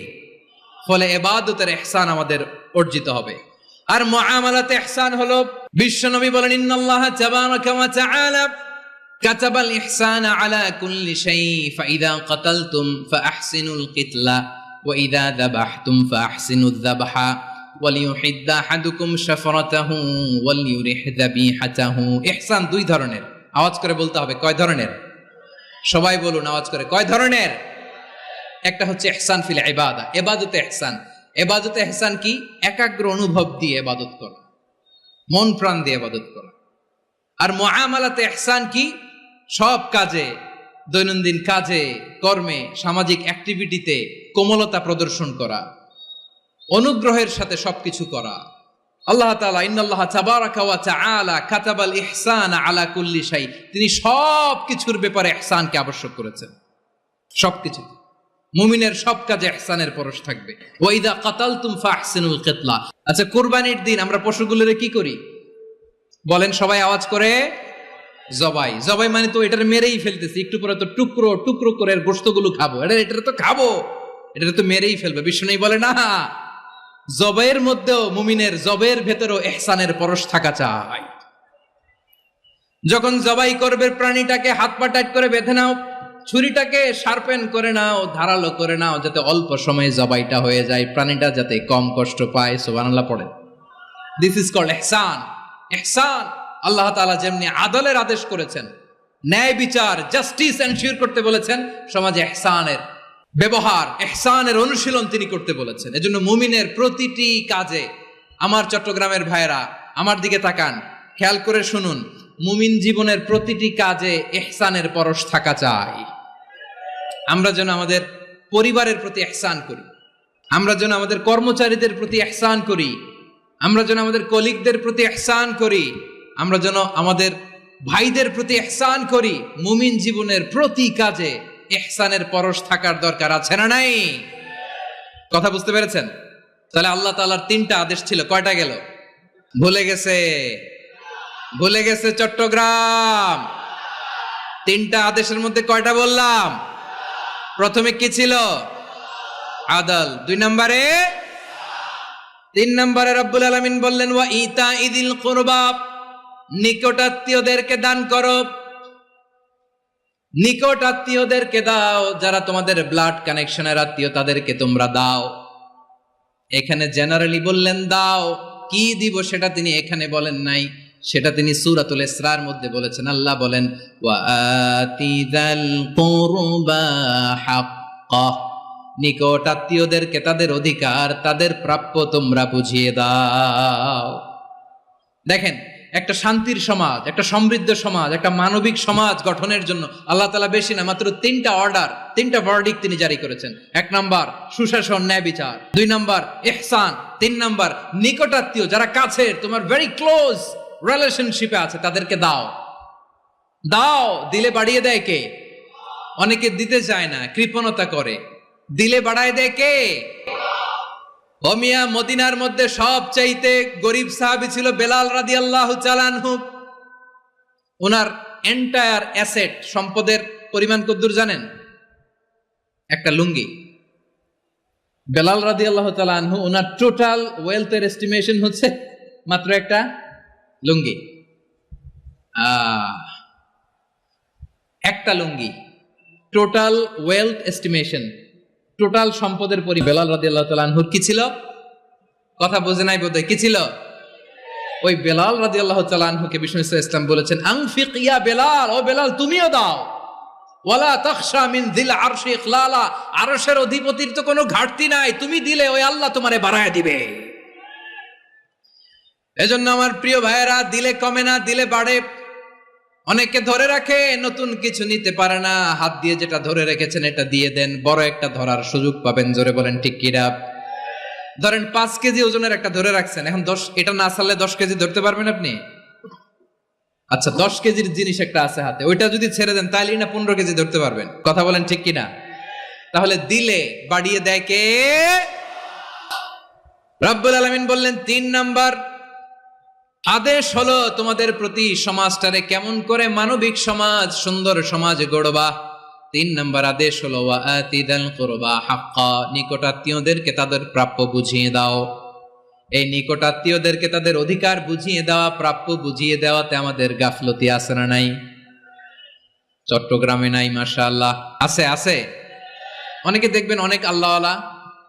ফলে ইবাদতের ইহসান আমাদের অর্জিত হবে। আর মুআমালাতে ইহসান হলো, বিশ্বনবী বলেন, ইন্নাল্লাহা তাবারাকা ওয়া তাআলা কাতাবাল ইহসানা আলা কুল্লি শাই ফাইদা কাতালতুম ফাআহসিনুল কিতলা ওয়া ইযা যাবাহতুম ফাআহসিনুয যাবহা ওয়ালিয়ুহিদ্দা আহাদুকুম শাফরাতাহু ওয়ালিয়ুরিহ যাবিহাতাহু। ইহসান 2 ধরনের। আওয়াজ করে বলতে হবে কয় ধরনের? সবাই বলুন আওয়াজ করে, কয় ধরনের? একটা হচ্ছে ইহসান ফিল ইবাদা, ইবাদতে ইহসান। ইবাদতে ইহসান কি? একাগ্র অনুভব দিয়ে ইবাদত করা, মন প্রাণ দিয়ে ইবাদত করা। আর মুআমালাতে ইহসান কি? সব কাজে, দৈনন্দিন কাজে, কর্মে, সামাজিক অ্যাক্টিভিটিতে কোমলতা প্রদর্শন করা, অনুগ্রহের সাথে সবকিছু করা। আল্লাহ তাআলা ইন্নাল্লাহা তাবারাকা ওয়া তাআলা কাতাবাল ইহসানা আলা কুল্লি শাই, তিনি সব কিছুর ব্যাপারে ইহসানকে আবশ্যক করেছেন। সবকিছু, মুমিনের সব কাজে ইহসানের পরশ থাকবে। ওয়া ইযা কাতালতুম ফাহসিনুল কিতলা। আচ্ছা, কুরবানির দিন আমরা পশুগুলোরে কি করি বলেন সবাই আওয়াজ করে? জবাই। জবাই মানে তো এটার মেরেই ফেলতেছি, একটু পরে তো টুকরো টুকরো করে গোশতগুলো খাবো, এটা তো খাবো, এটা তো মেরেই ফেলবে। বিষ্ণু বলে না, জবাইয়ের মধ্যেও মুমিনের জবের ভেতরেও ইহসানের পরশ থাকা চাই। যখন জবাই করবে প্রাণীটাকে হাত পা টাইট করে বেঁধে নাও, ছুরিটাকে শার্পেন করে নাও, ধারালো করে নাও, যাতে অল্প সময়ে জবাইটা হয়ে যায়, প্রাণীটা যাতে কম কষ্ট পায়। সুবহানাল্লাহ পড়েন। দিস ইজ কল্ড ইহসান। ইহসান আল্লাহ তাআলা যেমনি আদলের আদেশ করেছেন, ন্যায় বিচার, জাস্টিস এনশিওর করতে বলেছেন, সমাজে ইহসানের ব্যবহার, ইহসানের অনুশীলন তিনি করতে বলেছেন। এজন্য মুমিনের প্রতিটি কাজে, আমার চট্টগ্রামের ভাইরা আমার দিকে তাকান, খেয়াল করে শুনুন, মুমিন জীবনের প্রতিটি কাজে ইহসানের পরশ থাকা চাই। আমরা যেন আমাদের পরিবারের প্রতি ইহসান করি, আমরা যেন আমাদের কর্মচারীদের প্রতি ইহসান করি, আমরা যেন আমাদের কলিগদের প্রতি ইহসান করি, আমরা যেন আমাদের ভাইদের প্রতি ইহসান করি। মুমিন জীবনের প্রতি কাজে ইহসানের পরশ থাকার দরকার আছে না নাই? কথা বুঝতে পেরেছেন? তাহলে আল্লাহ তাআলার 3টা আদেশ ছিল, কয়টা গেল? ভুলে গেছে? ভুলে গেছে চট্টগ্রাম। তিনটা আদেশের মধ্যে কয়টা বললাম? প্রথমে কি ছিল? আদল। 2 নম্বরে, 3 নম্বরে রব্বুল আলামিন বললেন ওয়া ইতা ইদিল কুরবা, নিকটাত্মীয়দেরকে দান করো। নিকট আত্মীয়দেরকে দাও, যারা তোমাদের ব্লাড কানেকশনের আত্মীয় তাদেরকে তোমরা দাও। এখানে জেনারেলি বললেন দাও, কি দিব সেটা তিনি এখানে বলেন নাই, সেটা তিনি সূরাতুল ইসরার মধ্যে বলেছেন। আল্লাহ বলেন ওয়া আতিযাল কুরবা হাক্কা, নিকট আত্মীয়দেরকে তাদের অধিকার, তাদের প্রাপ্য তোমরা বুঝিয়ে দাও। দেখেন, একটা শান্তির সমাজ, একটা সমৃদ্ধ সমাজ, একটা মানবিক সমাজ গঠনের জন্য আল্লাহ তাআলা বেশি না, মাত্র 3টা অর্ডার, 3টা ভার্ডিক্ট তিনি জারি করেছেন। 1 নাম্বার সুশাসন, ন্যায় বিচার। 2 নাম্বার ইহসান। 3 নাম্বার নিকটাত্মীয়, যারা কাছের, তোমার ভেরি ক্লোজ রিলেশনশিপে আছে, তাদেরকে দাও। দাও, দিলে বাড়িয়ে দেয় কে? অনেকে দিতে চায় না, কৃপণতা করে। দিলে বাড়ায় দেয় কে? মিয়া, মদিনার মধ্যে সবচাইতে গরিব সাহাবী ছিল বেলাল রাদিয়াল্লাহু তাআলা আনহু। ওনার এন্টায়ার অ্যাসেট, সম্পদের পরিমাণ কতদূর জানেন? একটা লুঙ্গি। বেলাল রাদিয়াল্লাহু তাআলা আনহু, ওনার টোটাল ওয়েলথের এস্টিমেশন হচ্ছে মাত্র একটা লুঙ্গি। একটা লুঙ্গি, টোটাল ওয়েলথ এস্টিমেশন, টোটাল সম্পদের বেলাল রাদিয়াল্লাহু তাআলা আনহুর কি ছিল? কথা বোঝে নাই বোধহয়। কি ছিল? ওই বেলাল রাদিয়াল্লাহু তাআলা আনহুকে বিষ্ণু ইসলাম বলেছেন আনফিক ইয়া বেলাল, ও বেলাল তুমিও দাও। ওয়ালা তাখশা মিন যিল আরশি ইখলালা, আরশের অধিপতির তো কোনো ঘাটতি নাই, তুমি দিলে ওই আল্লাহ তোমারে বাড়ায় দিবে। এজন্য আমার প্রিয় ভাইয়েরা, দিলে কমে না, দিলে বাড়ে। অনেকে ধরে রাখে, নতুন কিছু নিতে পারে না, হাত দিয়ে যেটা ধরে রেখেছেন এটা দিয়ে দেন, বড় একটা ধরার সুযোগ পাবেন। জোরে বলেন ঠিক কিনা? ধরেন 5 কেজি ওজনের একটা ধরে রাখছেন, এখন 10, এটা না ছাড়লে 10 কেজি ধরতে পারবেন আপনি? আচ্ছা, 10 কেজির জিনিস একটা আছে হাতে, ওইটা যদি ছেড়ে দেন তাহলেই না 15 কেজি ধরতে পারবেন। কথা বলেন ঠিক কিনা? তাহলে দিলে বাড়িয়ে দেয় কে? রব্বুল আলামিন বললেন 3 নাম্বার আদেশ হলো তোমাদের প্রতি সমাজটারে কেমন করে মানবিক সমাজ, সুন্দর সমাজ গড়বা। 3 নাম্বার আদেশ হলো ওয়া আতিদাল কুরবা হাক্কা, নিকটাত্মীয়দেরকে তাদের প্রাপ্য বুঝিয়ে দাও। এই নিকটাত্মীয়দেরকে তাদের অধিকার বুঝিয়ে দেওয়া, প্রাপ্য বুঝিয়ে দেওয়াতে আমাদের গাফলতি আছে না নাই? চট্টগ্রামে নাই? মাশাআল্লাহ আছে, আছে। অনেকে দেখবেন অনেক আল্লাহওয়ালা,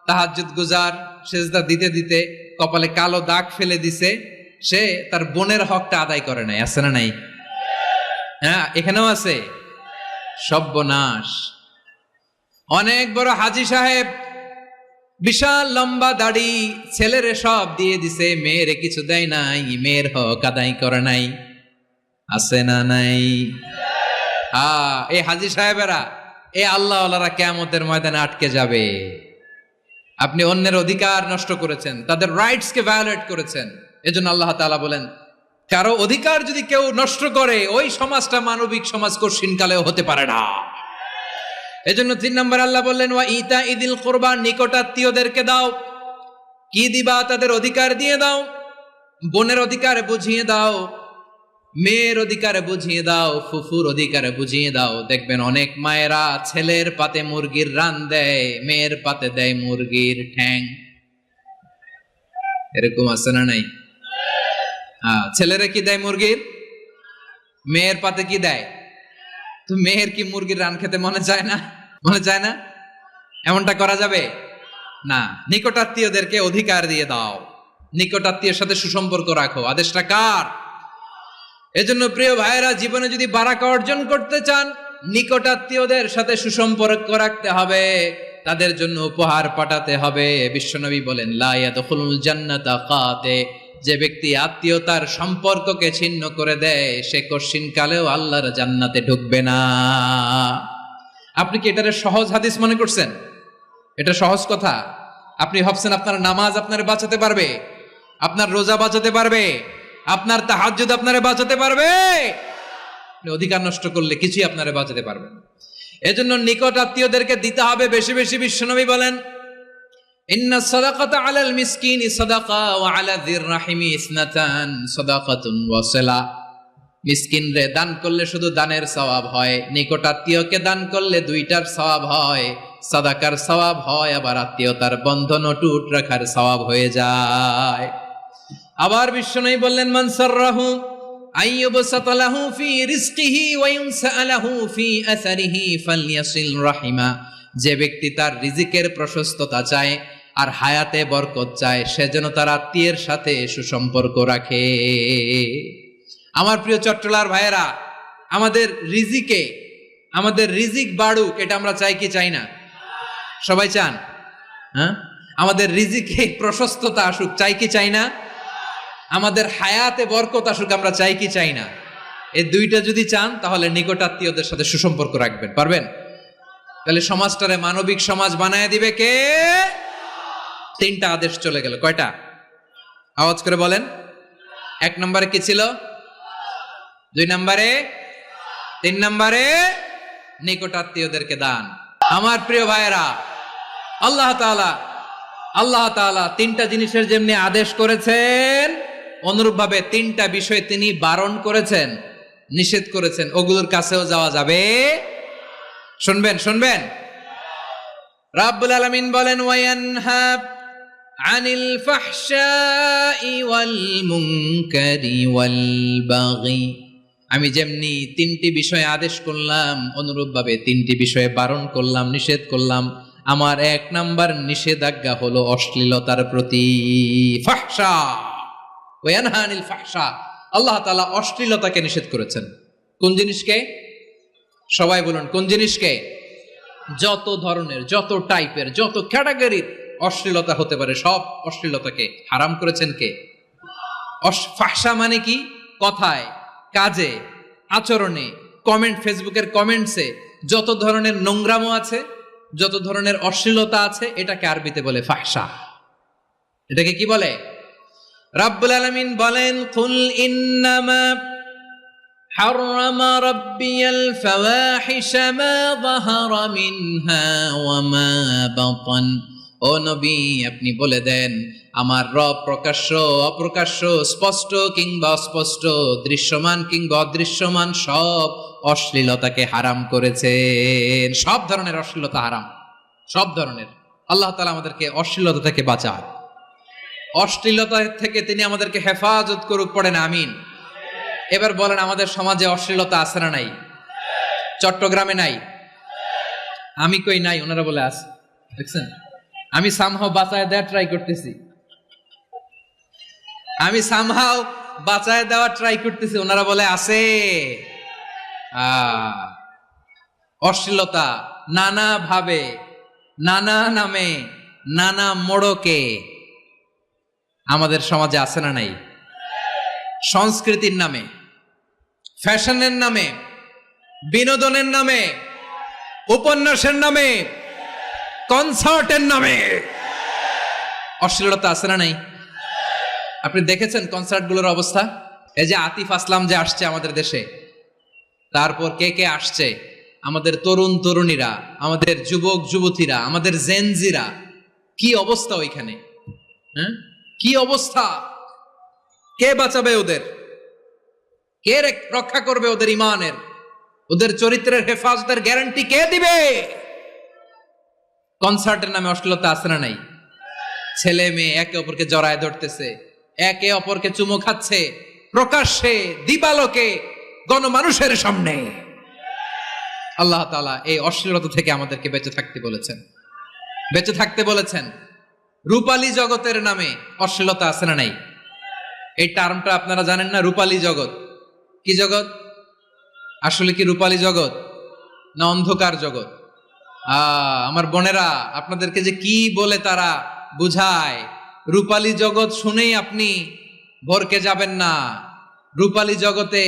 তাহাজ্জুদ গুজার, সেজদা দিতে দিতে কপালে কালো দাগ ফেলে দিছে, সে তার বোনের হকটা আদায় করে নাই। আছে না নাই? হ্যাঁ, এখানেও আছে। সর্বনাশ। অনেক বড় হাজী সাহেব, বিশাল লম্বা দাড়ি, ছেলেরে সব দিয়ে দিছে, মেয়েরে কিছু দেয় নাই, মেয়ের হক আদায় করে নাই। আছে না নাই? এই হাজী সাহেবেরা, এই আল্লাহওয়ালারা কিয়ামতের ময়দানে আটকে যাবে। আপনি অন্যের অধিকার নষ্ট করেছেন, তাদের রাইটস কে ভায়োলেট করেছেন। এজন্য আল্লাহ তাআলা বলেন, কারো অধিকার যদি কেউ নষ্ট করে, ওই সমাজটা মানবিক সমাজ কঠিনকালেও হতে পারে না। এজন্য 3 নম্বর আল্লাহ বললেন ওয়া ইতা ইদিল কুরবা, নিকটাত্মীয়দেরকে দাও। কি দিবা? তাদের অধিকার দিয়ে দাও। বোনের অধিকার বুঝিয়ে দাও, মেয়ের অধিকার বুঝিয়ে দাও, ফুফুর অধিকার বুঝিয়ে দাও। দেখবেন অনেক মায়েরা ছেলের পাতে মুরগির রান দেয়, মেয়ের পাতে দেয় মুরগির ঠ্যাং। এরকম আছে না নাই? ছেলেরা কি দেয়? মুরগির। মেয়ের পাতে কি দেয়? তো মেয়ের কি মুরগির রান খেতে মনে চায় না? মনে চায় না? এমনটা করা যাবে না। নিকটাত্মীয়দেরকে অধিকার দিয়ে দাও, নিকটাত্মীয়ের সাথে সুসম্পর্ক রাখো। আদেশটা কার? এজন্য প্রিয় ভাইয়েরা, জীবনে যদি বারাকা অর্জন করতে চান, নিকটাত্মীয়দের সাথে সুসম্পর্ক রাখতে হবে, তাদের জন্য উপহার পাঠাতে হবে। বিশ্বনবী বলেন লা ইয়াদখুলুল জান্নাতা কাতে, যে ব্যক্তি আত্মীয়তার সম্পর্ককে ছিন্ন করে দেয়, সে কশিনকালেও আল্লাহর জান্নাতে ঢুকবে না। আপনি কি এটারে সহজ হাদিস মনে করছেন? এটা সহজ কথা? আপনি ভাবছেন আপনার নামাজ আপনারে বাঁচাতে পারবে, আপনার রোজা বাঁচাতে পারবে, আপনার তাহাজ্জুদ আপনারে বাঁচাতে পারবে? অধিকার নষ্ট করলে কিছুই আপনারে বাঁচাতে পারবে না। এজন্য নিকট আত্মীয়দেরকে দিতে হবে বেশি বেশি। বিশ্বনবী বলেন ইন্না সাদাকাতা আলাল মিসকিনি সাদাকা ওয়া আলা যির রাহিমি ইসনাতান সাদাকাতুন ওয়া সিলা। মিসকিন রে দান করলে শুধু দানের সওয়াব হয়, নিকট আত্মীয়কে দান করলে দুইটার সওয়াব হয়, সাদাকার সওয়াব হয়, আবার আত্মীয়তার বন্ধন অটুট রাখার সওয়াব হয়ে যায়। আবার বিশ্বনবী বললেন, মান সাররাহু আইয়ুবসাতা লাহু ফি রিজকিহি ওয়া ইউনসা লাহু ফি আসারিহি ফালইয়াসিল রাহিমা। যে ব্যক্তি তার রিজিকের প্রশস্ততা চায় আর হায়াতে বরকত চায়, সে যেন তার আত্মীয়ের সাথে সুসম্পর্ক রাখে। আমার প্রিয় চট্টলার ভাইয়েরা, আমাদের রিজিক বাড়ুক, এটা আমরা চাই কি চাই না? সবাই চান? হ্যাঁ, আমাদের রিজিকে প্রশস্ততা আসুক, চাই কি চাই না? আমাদের হায়াতে বরকত আসুক, আমরা চাই কি চাই না? এই দুইটা যদি চান তাহলে নিকট আত্মীয়দের সাথে সুসম্পর্ক রাখবেন, পারবেন? তাহলে সমাজটারে মানবিক সমাজ বানায় দিবে কে? তিনটা আদেশ চলে গেল। কয়টা? আওয়াজ করে বলেন। 1 নম্বরে কি ছিল? 2 নম্বরে, 3 নম্বরে নিকট আত্মীয়দেরকে দান। আমার প্রিয় ভাইয়েরা, আল্লাহ তাআলা তিনটা জিনিসের যেমনি আদেশ করেছেন, অনুরূপভাবে তিনটা বিষয় তিনি বারণ করেছেন, নিষেধ করেছেন। ওগুলোর কাছেও যাওয়া যাবে। শুনবেন। রাব্বুল আলামিন বলেন, ওয়ায়ানহা আনিল ফাহশাই ওয়াল মুনকারি ওয়াল বাগি। আমি যেমনি তিনটি বিষয়ে আদেশ করলাম, অনুরূপভাবে তিনটি বিষয়ে বারণ করলাম, নিষেধ করলাম। আমার 1 নাম্বার নিষেধাজ্ঞা হলো অশ্লীলতার প্রতি। ফাহশা, ওয়ায়ানহা আনিল ফাহশা। আল্লাহ তাআলা অশ্লীলতাকে নিষেধ করেছেন। কোন জিনিসকে? সবাই বলুন, কোন জিনিসকে? যত ধরনের, যত টাইপের, যত ক্যাটাগরির অশ্লীলতা হতে পারে, সব অশ্লীলতাকে হারাম করেছেন কে? ফাহশা মানে কি? কথায়, কাজে, আচরণে, কমেন্ট, ফেসবুকের কমেন্টসে যত ধরনের নোংরামো আছে, যত ধরনের অশ্লীলতা আছে, এটাকে আরবিতে বলে ফাহশা। এটাকে কি বলে? রাব্বুল আলামিন বলেন, কুল ইন্নামা হাররামা রাব্বিয়াল ফাওয়াহিশা মা যাহারা মিনহা ওয়া মা বাতান। ও নবী, আপনি বলে দেন, আমার রব প্রকাশ্য, অপ্রকাশ্য, স্পষ্ট কিংবা অস্পষ্ট, দৃশ্যমান কিংবা অদৃশ্যমান সব অশ্লীলতাকে হারাম করেছেন। সব ধরনের অশ্লীলতা হারাম, সব ধরনের। আল্লাহ তাআলা আমাদেরকে অশ্লীলতা থেকে বাঁচান, অশ্লীলতা থেকে তিনি আমাদেরকে হেফাজত করুক। পড়েন আমিন। এবার বলেন, আমাদের সমাজে অশ্লীলতা আছে না নাই? চট্টগ্রামে নাই? আমি কই নাই, ওনারা বলে আছে। দেখছেন, আমি সামহাও বাঁচায় দেওয়ার ট্রাই করতেছি, ওনারা বলে আছে। অশ্লীলতা নানা ভাবে, নানা নামে, নানা মোড়কে আমাদের সমাজে আছে না নাই? সংস্কৃতির নামে, ফ্যাশনের নামে, বিনোদনের নামে, উপন্যাসের নামে, কনসার্টের নামে অশ্লীলতা আছে না নাই? আপনি দেখেছেন কনসার্টগুলোর অবস্থা? এই যে আতিফ আসলাম যে আসছে আমাদের দেশে, তারপর কে আসছে? আমাদের তরুণ তরুণীরা, আমাদের যুবক যুবতীরা, আমাদের জেনজিরা। কি অবস্থা ওইখানে? হ্যাঁ, কি অবস্থা? কে বাঁচাবে ওদের? কে রক্ষা করবে ওদের ইমানের, ওদের চরিত্রের হেফাজতের গ্যারান্টি কে দিবে? কনসার্টের নামে অশ্লীলতা আছে না নাই? ছেলে মেয়ে একে অপরকে জড়ায় ধরতেছে, একে অপরকে চুমো খাচ্ছে, প্রকাশ্যে, দিবালোকে, গণমানুষের সামনে। আল্লাহ তাআলা এই অশ্লীলতা থেকে আমাদেরকে বেঁচে থাকতে বলেছেন। রূপালী জগতের নামে অশ্লীলতা আছে না নাই? এই টার্মটা আপনারা জানেন না? রূপালী জগৎ কি জগৎ? আসলে কি রূপালী জগৎ না অন্ধকার জগৎ? আমার বোনেরা, আপনাদেরকে যে কি বলে তারা বুঝায়, রূপালী জগৎ শুনেই আপনি ভরকে যাবেন না। রূপালী জগতে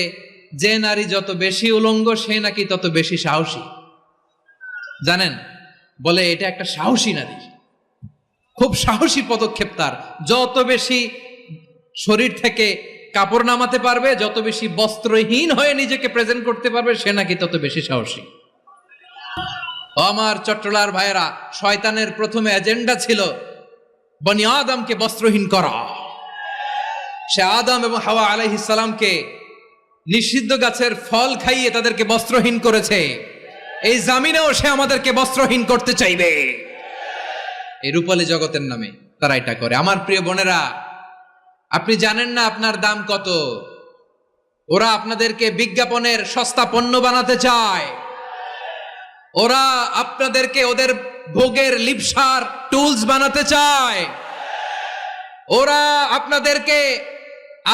যে নারী যত বেশি উলঙ্গ, সে নাকি তত বেশি সাহসী। জানেন, বলে এটা একটা সাহসী নারী, খুব সাহসী পদক্ষেপ তার। যত বেশি শরীর থেকে কাপড় নামাতে পারবে, যত বেশি বস্ত্রহীন হয়ে নিজেকে প্রেজেন্ট করতে পারবে, সে নাকি তত বেশি সাহসী। আমার চট্টলার ভাইয়েরা, শয়তানের প্রথমে এজেন্ডা ছিল বনি আদমকে বস্ত্রহীন করা। সে আদম এবং হাওয়া আলাইহিস সালামকে নিষিদ্ধ গাছের ফল খাইয়ে তাদেরকে বস্ত্রহীন করেছে, এই জামিনেও সে আমাদেরকে বস্ত্রহীন করতে চাইবে। এই রূপালী জগতের নামে তারা এটা করে। আমার প্রিয় বোনেরা, আপনি জানেন না আপনার দাম কত। ওরা আপনাদেরকে বিজ্ঞাপনের সস্তা পণ্য বানাতে চায়। ওরা আপনাদেরকে ওদের ভোগের লিপসার টুলস বানাতে চায়। ওরা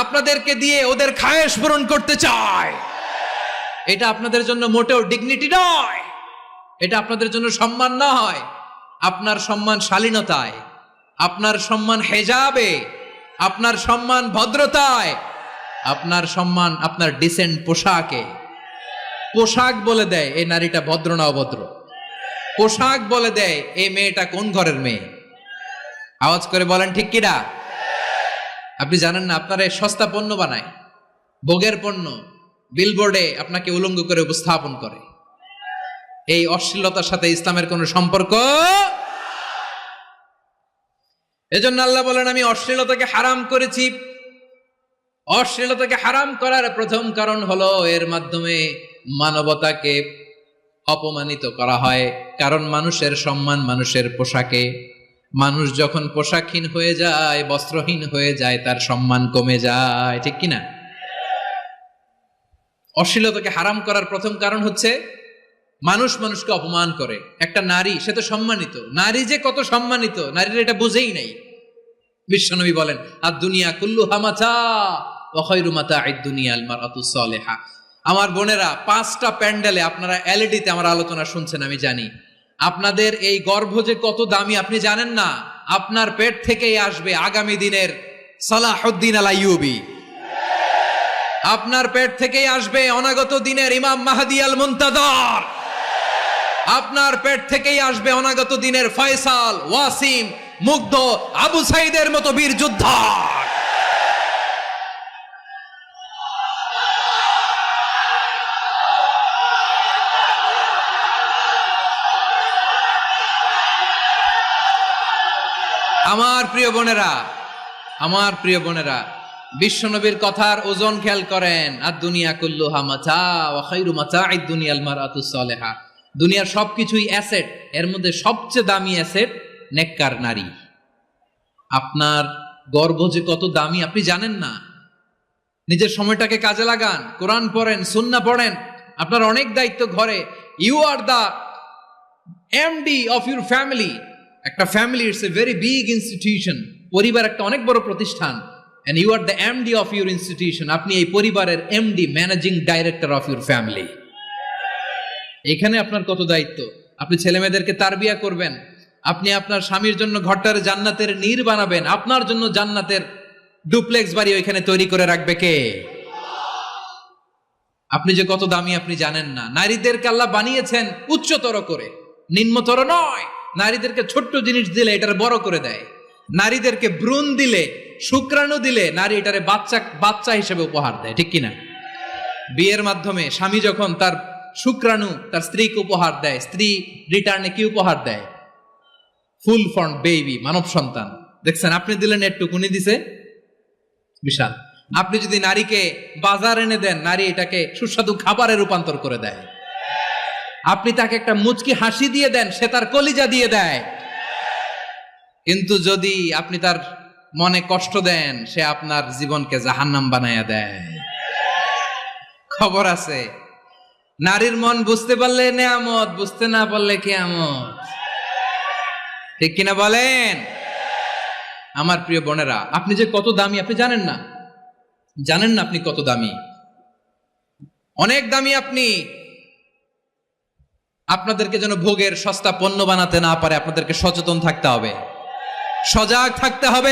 আপনাদেরকে দিয়ে ওদের খায়েশ পূরণ করতে চায়। এটা আপনাদের জন্য মোটেও ডিগনিটি নয়, এটা আপনাদের জন্য সম্মান নয়। আপনার সম্মান শালীনতায়, আপনার সম্মান হেজাবে, আপনার সম্মান ভদ্রতায়, আপনার সম্মান আপনার ডিসেন্ট পোশাকে। পোশাক বলে দেয় এই নারীটা ভদ্র না অভদ্র। পোশাক বলে দেয় এই মেয়েটা কোন ঘরের মেয়ে। আওয়াজ করে বলেন ঠিক কিনা? আপনি জানেন না আপনারা সস্তা পণ্য বানায়, ভোগের পণ্য, বিলবোর্ডে আপনাকে উলঙ্গ করে উপস্থাপন করে। এই অশ্লীলতার সাথে ইসলামের কোনো সম্পর্ক। এজন্য আল্লাহ বলেন, আমি অশ্লীলতাকে হারাম করেছি। অশ্লীলতাকে হারাম করার প্রথম কারণ হলো এর মাধ্যমে মানবতাকে অপমানিত করা হয়। কারণ মানুষের সম্মান মানুষের পোশাকে। মানুষ যখন পোশাকহীন হয়ে যায়, বস্ত্রহীন হয়ে যায়, তার সম্মান কমে যায়। ঠিক কিনা? অশ্লীলতাকে হারাম করার প্রথম কারণ হচ্ছে মানুষ মানুষকে অপমান করে। একটা নারী, সে তো সম্মানিত। নারী যে কত সম্মানিত, নারীর এটা বুঝেই নাই। বিশ্বনবী বলেন, আর দুনিয়া কুল্লুহা মাতা ওয়া খায়রু মাতা'আদ দুনিয়া আল মারআতুস সালিহা। আমার বোনেরা, 5টা প্যান্ডেলে আপনারা এলইডিতে আমার আলোচনা শুনছেন, আমি জানি। আপনাদের এই গর্ভ যে কত দামি আপনি জানেন না। আপনার পেট থেকেই আসবে আগামী দিনের সালাহুদ্দিন আল আইয়ুবী। আপনার পেট থেকেই আসবে অনাগত দিনের ইমাম মাহদী আল মুনতাযর। আপনার পেট থেকেই আসবে অনাগত দিনের ফয়সাল, ওয়াসিম, মুগ্ধ, আবু সাইদের মতো বীর যোদ্ধা। আমার প্রিয় বোনেরা, বিশ্বনবীর কথার ওজন খেয়াল করেন। আর দুনিয়া কুল্লুহা মাতা ওয়া খায়রু মাতা'আদ দুনিয়া আল মারআতুস সালিহা। দুনিয়ার সবকিছুই অ্যাসেট, এর মধ্যে সবচেয়ে দামি অ্যাসেট নেককার নারী। আপনার গর্ভ যে কত দামি আপনি জানেন না। নিজের সময়টাকে কাজে লাগান, কোরআন পড়েন, সুন্নাহ পড়েন। আপনার অনেক দায়িত্ব ঘরে। You are the MD of your family. একটা family it's a very big institution. পরিবার একটা অনেক বড় প্রতিষ্ঠান। and you are the MD of your institution. আপনি এই পরিবারের MD, managing director of your family. এখানে আপনার কত দায়িত্ব। আপনি ছেলে মেয়েদেরকে তারবিয়া করবেন। আপনি আপনার স্বামীর জন্য ঘরটার জান্নাতের নীর বানাবেন। আপনার জন্য জান্নাতের ডুপ্লেক্স বাড়ি ওইখানে তৈরি করে রাখবে কে? আপনি যে কত দামি আপনি জানেন না। নারীদেরকে আল্লাহ বানিয়েছেন উচ্চতর করে, নিম্নতর নয়। নারীদেরকে ছোট্ট জিনিস দিলে এটার বড় করে দেয়। নারীদেরকে ভ্রূণ দিলে, শুক্রাণু দিলে নারী এটারে বাচ্চা হিসেবে উপহার দেয়। ঠিক কিনা? বিয়ের মাধ্যমে স্বামী যখন তার শুক্রাণু তার স্ত্রীকে উপহার দেয়, স্ত্রী রিটার্নে কি উপহার দেয়? ফুল ফর্ম বেবি, মানব সন্তান। দেখছেন, আপনি দিলেন একটু, উনি দিছে বিশাল। আপনি যদি নারীকে বাজার এনে দেন, নারী এটাকে সুস্বাদু খাবারে রূপান্তর করে দেয়। আপনি তাকে একটা মুচকি হাসি দিয়ে দেন, সে তার কলিজা দিয়ে দেয়। কিন্তু যদি আপনি তার মনে কষ্ট দেন, সে আপনার জীবনকে জাহান্নাম বানায়া দেয়। খবর আছে, নারীর মন বুঝতে পারলে নেয়ামত, বুঝতে না পারলে কিয়ামত। ঠিক কিনা বলেন? আমার প্রিয় বোনেরা, আপনি যে কত দামি আপনি জানেন না। জানেন না আপনি কত দামি, অনেক দামি আপনি। আপনাদেরকে যেন ভোগের সস্তা পণ্য বানাতে না পারে, আপনাদেরকে সচেতন থাকতে হবে, সজাগ থাকতে হবে।